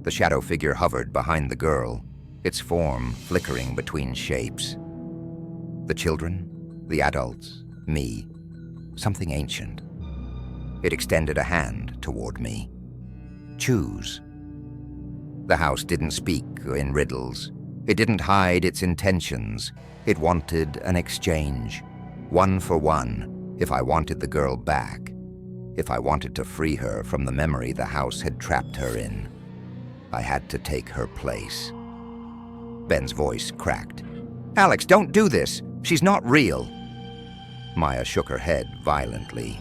The shadow figure hovered behind the girl, its form flickering between shapes. The children, the adults, me, something ancient. It extended a hand toward me. Choose. The house didn't speak in riddles. It didn't hide its intentions. It wanted an exchange. One for one, if I wanted the girl back. If I wanted to free her from the memory the house had trapped her in. I had to take her place. Ben's voice cracked. Alex, don't do this. She's not real. Maya shook her head violently.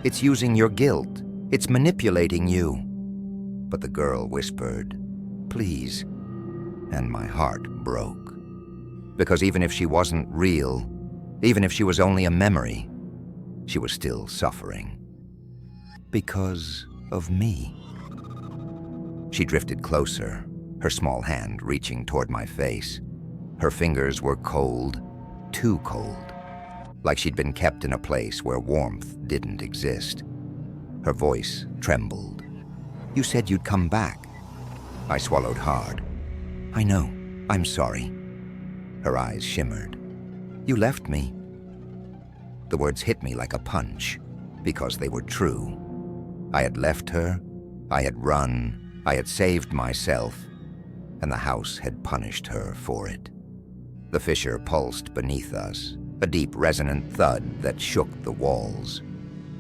It's using your guilt. It's manipulating you. But the girl whispered, Please. And my heart broke. Because even if she wasn't real, even if she was only a memory, she was still suffering. Because of me. She drifted closer, her small hand reaching toward my face. Her fingers were cold, too cold, like she'd been kept in a place where warmth didn't exist. Her voice trembled. "You said you'd come back." I swallowed hard. "I know. I'm sorry." Her eyes shimmered. "You left me." The words hit me like a punch, because they were true. I had left her, I had run, I had saved myself, and the house had punished her for it. The fissure pulsed beneath us, a deep, resonant thud that shook the walls.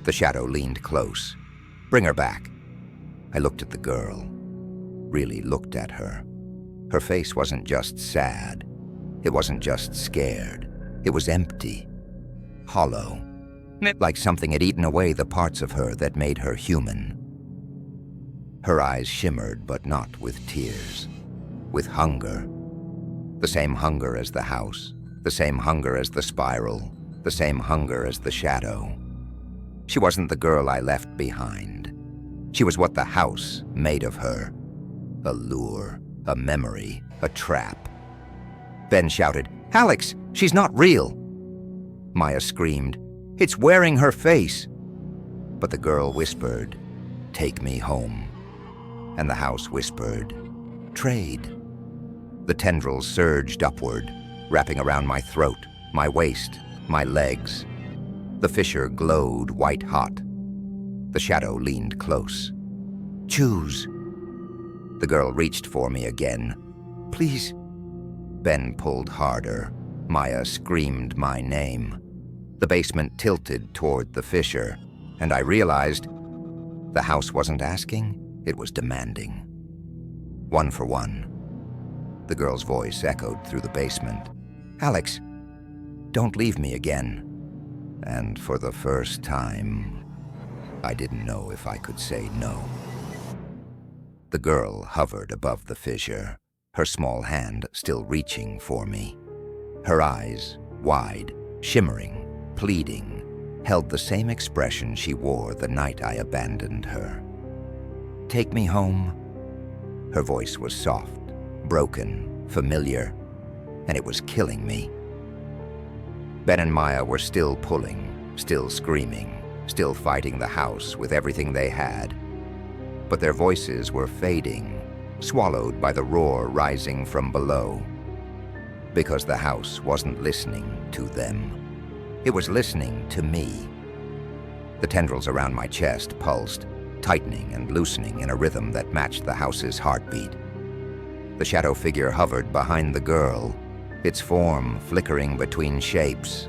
The shadow leaned close. "Bring her back." I looked at the girl, really looked at her. Her face wasn't just sad. It wasn't just scared. It was empty, hollow, like something had eaten away the parts of her that made her human. Her eyes shimmered, but not with tears, with hunger. The same hunger as the house, the same hunger as the spiral, the same hunger as the shadow. She wasn't the girl I left behind. She was what the house made of her. A lure, a memory, a trap. Ben shouted, "Alex, she's not real!" Maya screamed, "It's wearing her face!" But the girl whispered, "Take me home." And the house whispered, "Trade." The tendrils surged upward, wrapping around my throat, my waist, my legs. The fissure glowed white-hot. The shadow leaned close. "Choose." The girl reached for me again. "Please." Ben pulled harder. Maya screamed my name. The basement tilted toward the fissure, and I realized the house wasn't asking, it was demanding. "One for one." The girl's voice echoed through the basement. "Alex, don't leave me again." And for the first time, I didn't know if I could say no. The girl hovered above the fissure, her small hand still reaching for me. Her eyes, wide, shimmering, pleading, held the same expression she wore the night I abandoned her. "Take me home." Her voice was soft, broken, familiar, and it was killing me. Ben and Maya were still pulling, still screaming, still fighting the house with everything they had. But their voices were fading, swallowed by the roar rising from below. Because the house wasn't listening to them. It was listening to me. The tendrils around my chest pulsed, tightening and loosening in a rhythm that matched the house's heartbeat. The shadow figure hovered behind the girl, its form flickering between shapes.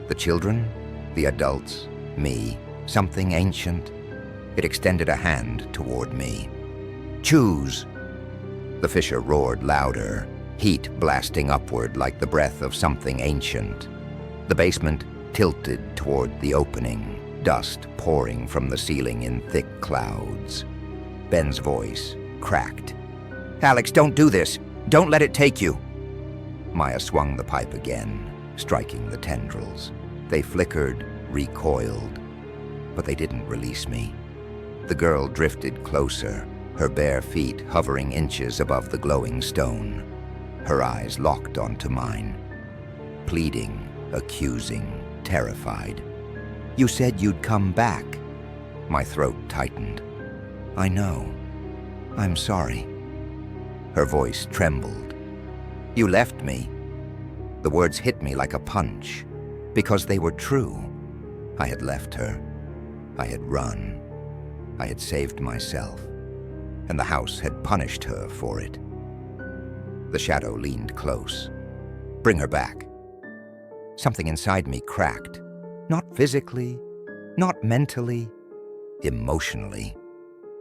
The children, the adults, me, something ancient. It extended a hand toward me. "Choose!" The fissure roared louder, heat blasting upward like the breath of something ancient. The basement tilted toward the opening, dust pouring from the ceiling in thick clouds. Ben's voice cracked. "Alex, don't do this! Don't let it take you!" Maya swung the pipe again, striking the tendrils. They flickered, recoiled, but they didn't release me. The girl drifted closer, her bare feet hovering inches above the glowing stone. Her eyes locked onto mine. Pleading, accusing, terrified. "You said you'd come back." My throat tightened. "I know. I'm sorry." Her voice trembled. "You left me." The words hit me like a punch, because they were true. I had left her. I had run. I had saved myself, and the house had punished her for it. The shadow leaned close. "Bring her back." Something inside me cracked. Not physically, not mentally, emotionally.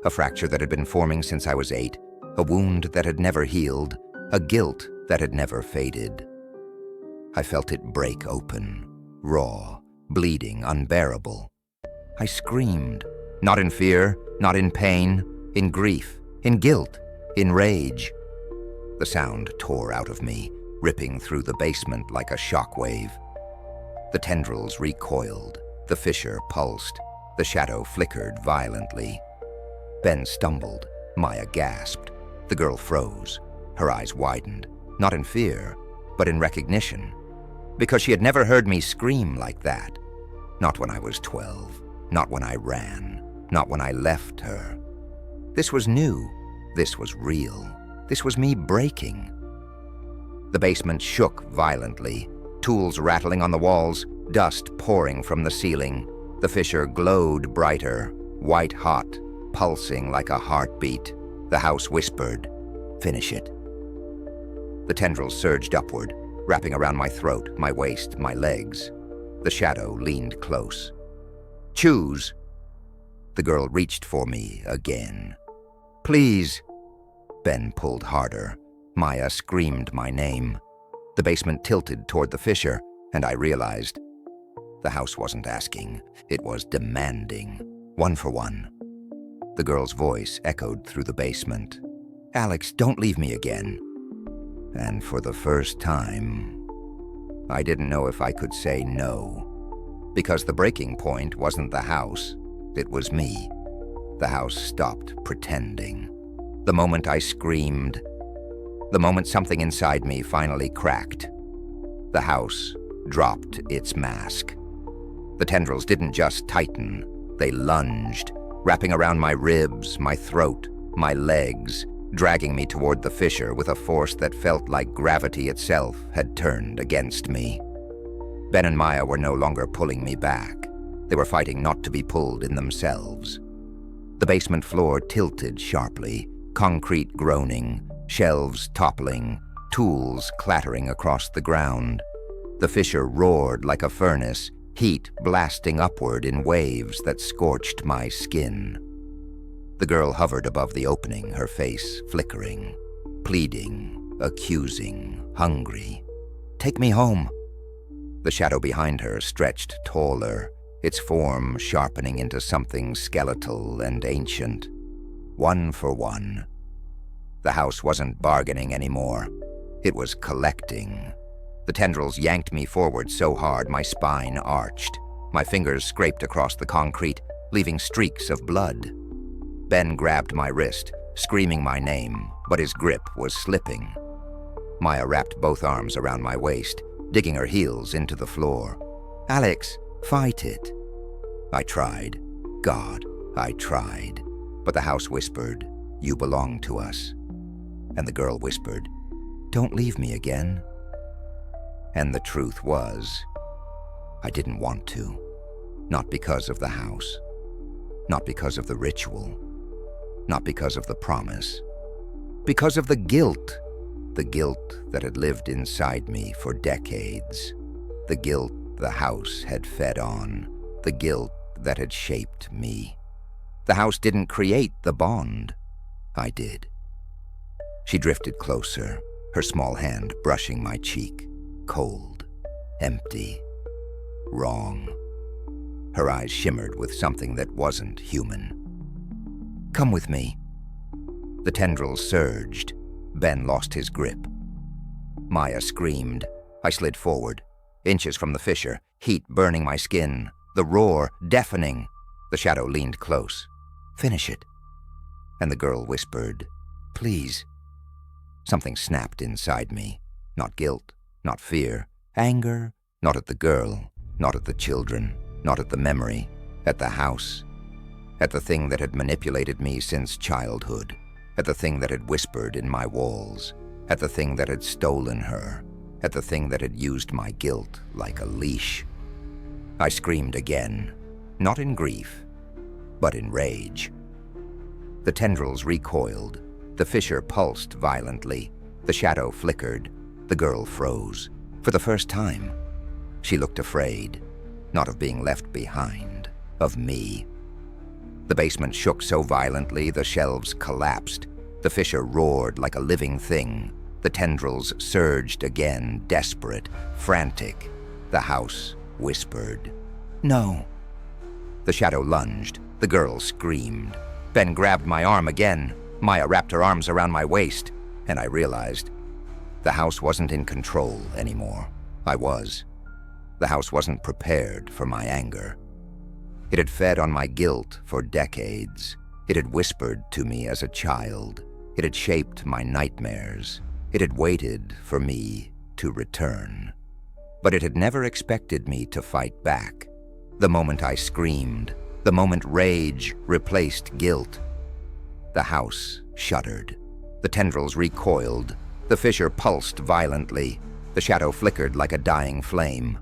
A fracture that had been forming since I was 8, a wound that had never healed, a guilt that had never faded. I felt it break open, raw, bleeding, unbearable. I screamed, not in fear, not in pain, in grief, in guilt, in rage. The sound tore out of me, ripping through the basement like a shockwave. The tendrils recoiled, the fissure pulsed, The shadow flickered violently. Ben stumbled. Maya gasped. The girl froze. Her eyes widened, not in fear, but in recognition. Because she had never heard me scream like that. Not when I was 12. Not when I ran. Not when I left her. This was new. This was real. This was me breaking. The basement shook violently, tools rattling on the walls, dust pouring from the ceiling. The fissure glowed brighter, white-hot, pulsing like a heartbeat. The house whispered, "Finish it." The tendrils surged upward, wrapping around my throat, my waist, my legs. The shadow leaned close. "Choose." The girl reached for me again. "Please." Ben pulled harder. Maya screamed my name. The basement tilted toward the fissure, and I realized the house wasn't asking. It was demanding, one for one. The girl's voice echoed through the basement. "Alex, don't leave me again." And for the first time, I didn't know if I could say no. Because the breaking point wasn't the house, it was me. The house stopped pretending. The moment I screamed, the moment something inside me finally cracked, the house dropped its mask. The tendrils didn't just tighten, they lunged, wrapping around my ribs, my throat, my legs, dragging me toward the fissure with a force that felt like gravity itself had turned against me. Ben and Maya were no longer pulling me back. They were fighting not to be pulled in themselves. The basement floor tilted sharply, concrete groaning, shelves toppling, tools clattering across the ground. The fissure roared like a furnace, heat blasting upward in waves that scorched my skin. The girl hovered above the opening, her face flickering, pleading, accusing, hungry. "Take me home." The shadow behind her stretched taller, its form sharpening into something skeletal and ancient. One for one. The house wasn't bargaining anymore. It was collecting. The tendrils yanked me forward so hard my spine arched. My fingers scraped across the concrete, leaving streaks of blood. Ben grabbed my wrist, screaming my name, but his grip was slipping. Maya wrapped both arms around my waist, digging her heels into the floor. "Alex, fight it." I tried. God, I tried. But the house whispered, "You belong to us." And the girl whispered, "Don't leave me again." And the truth was, I didn't want to. Not because of the house. Not because of the ritual. Not because of the promise. Because of the guilt. The guilt that had lived inside me for decades. The guilt the house had fed on. The guilt that had shaped me. The house didn't create the bond. I did. She drifted closer, her small hand brushing my cheek. Cold, empty, wrong. Her eyes shimmered with something that wasn't human. "Come with me." The tendrils surged. Ben lost his grip. Maya screamed. I slid forward, inches from the fissure, heat burning my skin, the roar deafening. The shadow leaned close. "Finish it." And the girl whispered, "Please." Something snapped inside me. Not guilt, not fear, anger, not at the girl, not at the children, not at the memory, at the house. At the thing that had manipulated me since childhood, at the thing that had whispered in my walls, at the thing that had stolen her, at the thing that had used my guilt like a leash. I screamed again, not in grief, but in rage. The tendrils recoiled, the fissure pulsed violently, the shadow flickered, the girl froze. For the first time, she looked afraid, not of being left behind, of me. The basement shook so violently the shelves collapsed. The fissure roared like a living thing. The tendrils surged again, desperate, frantic. The house whispered, "No." The shadow lunged. The girl screamed. Ben grabbed my arm again. Maya wrapped her arms around my waist, and I realized the house wasn't in control anymore. I was. The house wasn't prepared for my anger. It had fed on my guilt for decades. It had whispered to me as a child. It had shaped my nightmares. It had waited for me to return. But it had never expected me to fight back. The moment I screamed, the moment rage replaced guilt, the house shuddered. The tendrils recoiled. The fissure pulsed violently. The shadow flickered like a dying flame.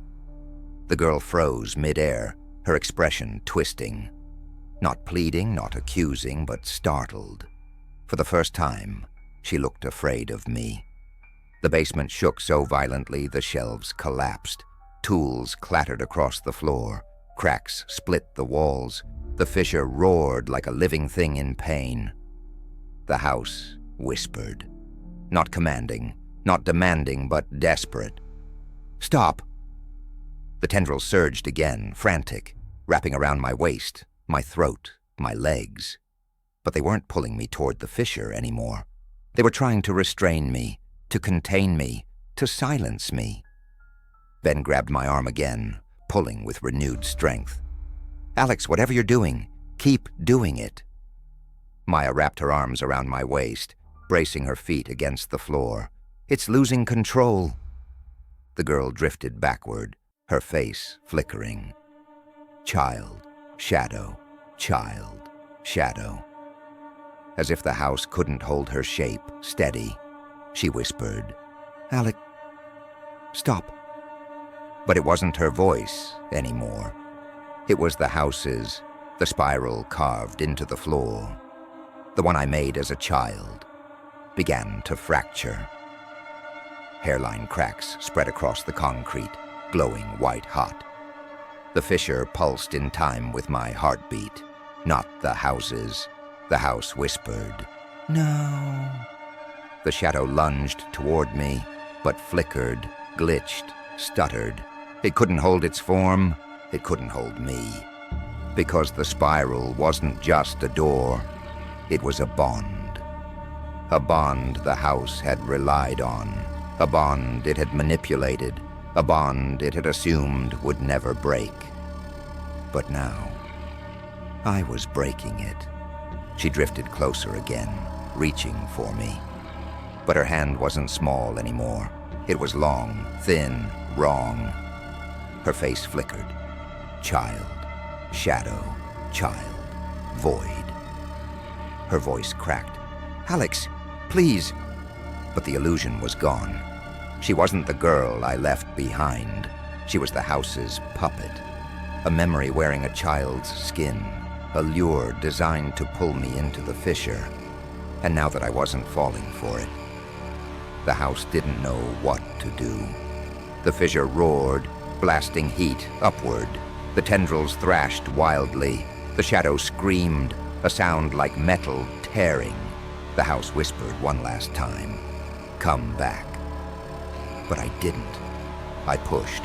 The girl froze mid-air, her expression twisting. Not pleading, not accusing, but startled. For the first time, she looked afraid of me. The basement shook so violently the shelves collapsed. Tools clattered across the floor. Cracks split the walls. The fissure roared like a living thing in pain. The house whispered. Not commanding, not demanding, but desperate. "Stop!" The tendrils surged again, frantic, wrapping around my waist, my throat, my legs. But they weren't pulling me toward the fissure anymore. They were trying to restrain me, to contain me, to silence me. Ben grabbed my arm again, pulling with renewed strength. "Alex, whatever you're doing, keep doing it." Maya wrapped her arms around my waist, bracing her feet against the floor. "It's losing control." The girl drifted backward, her face flickering. Child, shadow, child, shadow. As if the house couldn't hold her shape steady, she whispered, "Alex, stop." But it wasn't her voice anymore. It was the house's, the spiral carved into the floor. The one I made as a child began to fracture. Hairline cracks spread across the concrete, glowing white-hot. The fissure pulsed in time with my heartbeat, not the house's. The house whispered, "No." The shadow lunged toward me, but flickered, glitched, stuttered. It couldn't hold its form. It couldn't hold me. Because the spiral wasn't just a door. It was a bond. A bond the house had relied on. A bond it had manipulated. A bond it had assumed would never break. But now, I was breaking it. She drifted closer again, reaching for me. But her hand wasn't small anymore. It was long, thin, wrong. Her face flickered. Child, shadow, child, void. Her voice cracked. "Alex, please." But the illusion was gone. She wasn't the girl I left behind. She was the house's puppet. A memory wearing a child's skin. A lure designed to pull me into the fissure. And now that I wasn't falling for it, the house didn't know what to do. The fissure roared, blasting heat upward. The tendrils thrashed wildly. The shadow screamed, a sound like metal tearing. The house whispered one last time, "Come back." But I didn't. I pushed.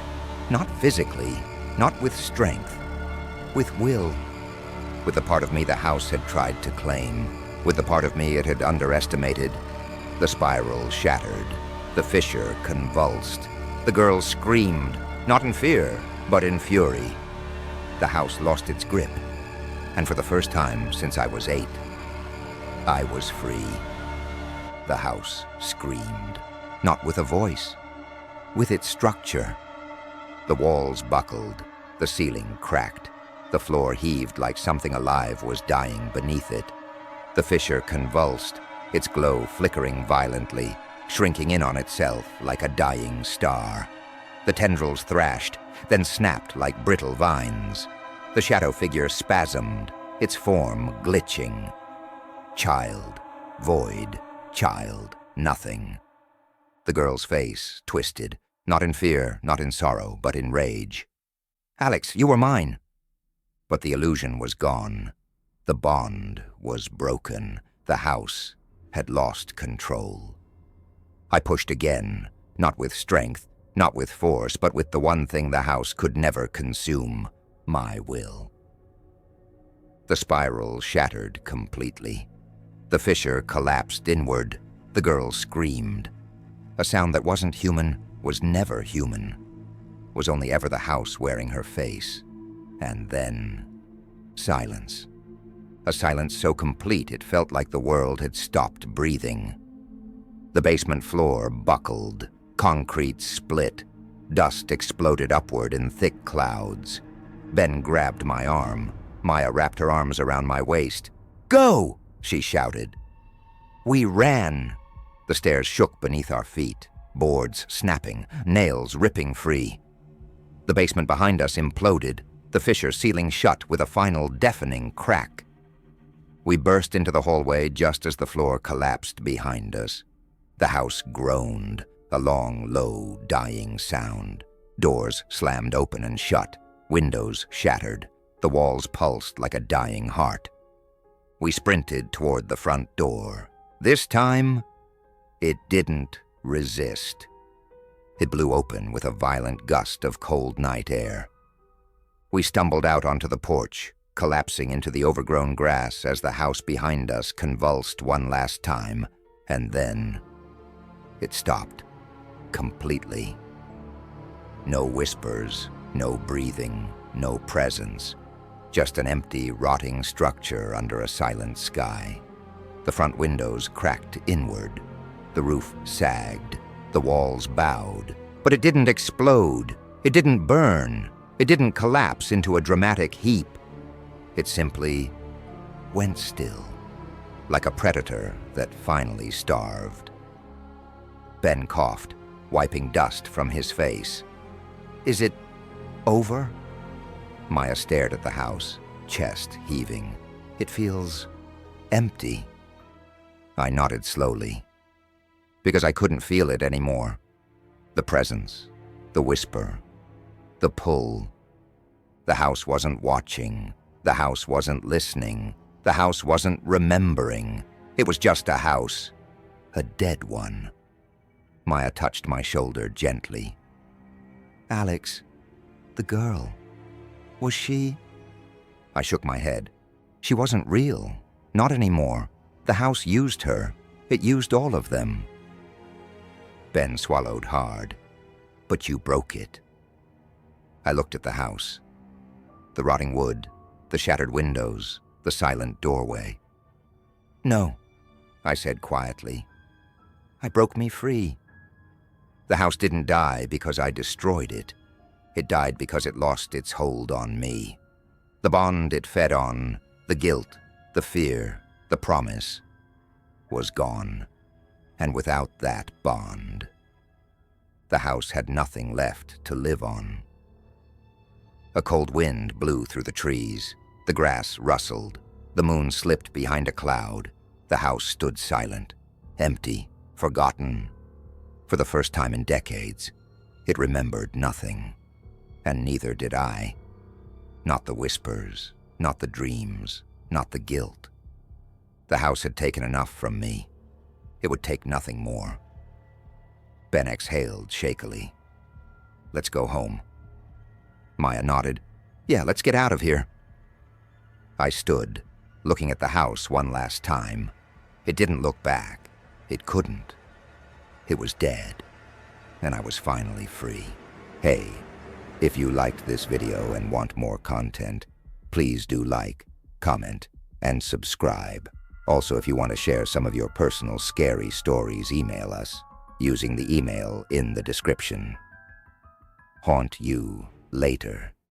Not physically, not with strength. With will. With the part of me the house had tried to claim. With the part of me it had underestimated. The spiral shattered. The fissure convulsed. The girl screamed, not in fear, but in fury. The house lost its grip. And for the first time since I was 8, I was free. The house screamed, not with a voice, with its structure. The walls buckled, the ceiling cracked, the floor heaved like something alive was dying beneath it. The fissure convulsed, its glow flickering violently, shrinking in on itself like a dying star. The tendrils thrashed, then snapped like brittle vines. The shadow figure spasmed, its form glitching. Child, void, child, nothing. The girl's face twisted, not in fear, not in sorrow, but in rage. "Alex, you were mine." But the illusion was gone. The bond was broken. The house had lost control. I pushed again, not with strength, not with force, but with the one thing the house could never consume, my will. The spiral shattered completely. The fissure collapsed inward. The girl screamed. A sound that wasn't human, was never human, was only ever the house wearing her face. And then silence. A silence so complete it felt like the world had stopped breathing. The basement floor buckled, concrete split, dust exploded upward in thick clouds. Ben grabbed my arm. Maya wrapped her arms around my waist. "Go!" she shouted. We ran. The stairs shook beneath our feet, boards snapping, nails ripping free. The basement behind us imploded, the fissure sealing shut with a final deafening crack. We burst into the hallway just as the floor collapsed behind us. The house groaned, a long, low, dying sound. Doors slammed open and shut, windows shattered, the walls pulsed like a dying heart. We sprinted toward the front door. This time, it didn't resist. It blew open with a violent gust of cold night air. We stumbled out onto the porch, collapsing into the overgrown grass as the house behind us convulsed one last time, and then it stopped, completely. No whispers, no breathing, no presence, just an empty, rotting structure under a silent sky. The front windows cracked inward, the roof sagged, the walls bowed, but it didn't explode, it didn't burn, it didn't collapse into a dramatic heap. It simply went still, like a predator that finally starved. Ben coughed, wiping dust from his face. "Is it over?" Maya stared at the house, chest heaving. "It feels empty." I nodded slowly, because I couldn't feel it anymore. The presence, the whisper, the pull. The house wasn't watching. The house wasn't listening. The house wasn't remembering. It was just a house, a dead one. Maya touched my shoulder gently. "Alex, the girl, was she?" I shook my head. She wasn't real, not anymore. The house used her. It used all of them. Ben swallowed hard. "But you broke it." I looked at the house. The rotting wood, the shattered windows, the silent doorway. "No," I said quietly. "I broke me free." The house didn't die because I destroyed it. It died because it lost its hold on me. The bond it fed on, the guilt, the fear, the promise, was gone. And without that bond, the house had nothing left to live on. A cold wind blew through the trees. The grass rustled. The moon slipped behind a cloud. The house stood silent, empty, forgotten. For the first time in decades, it remembered nothing. And neither did I. Not the whispers, not the dreams, not the guilt. The house had taken enough from me. It would take nothing more. Ben exhaled shakily. "Let's go home." Maya nodded. "Yeah, let's get out of here." I stood, looking at the house one last time. It didn't look back. It couldn't. It was dead, and I was finally free. Hey, if you liked this video and want more content, please do like, comment, and subscribe. Also, if you want to share some of your personal scary stories, email us using the email in the description. Haunt you later.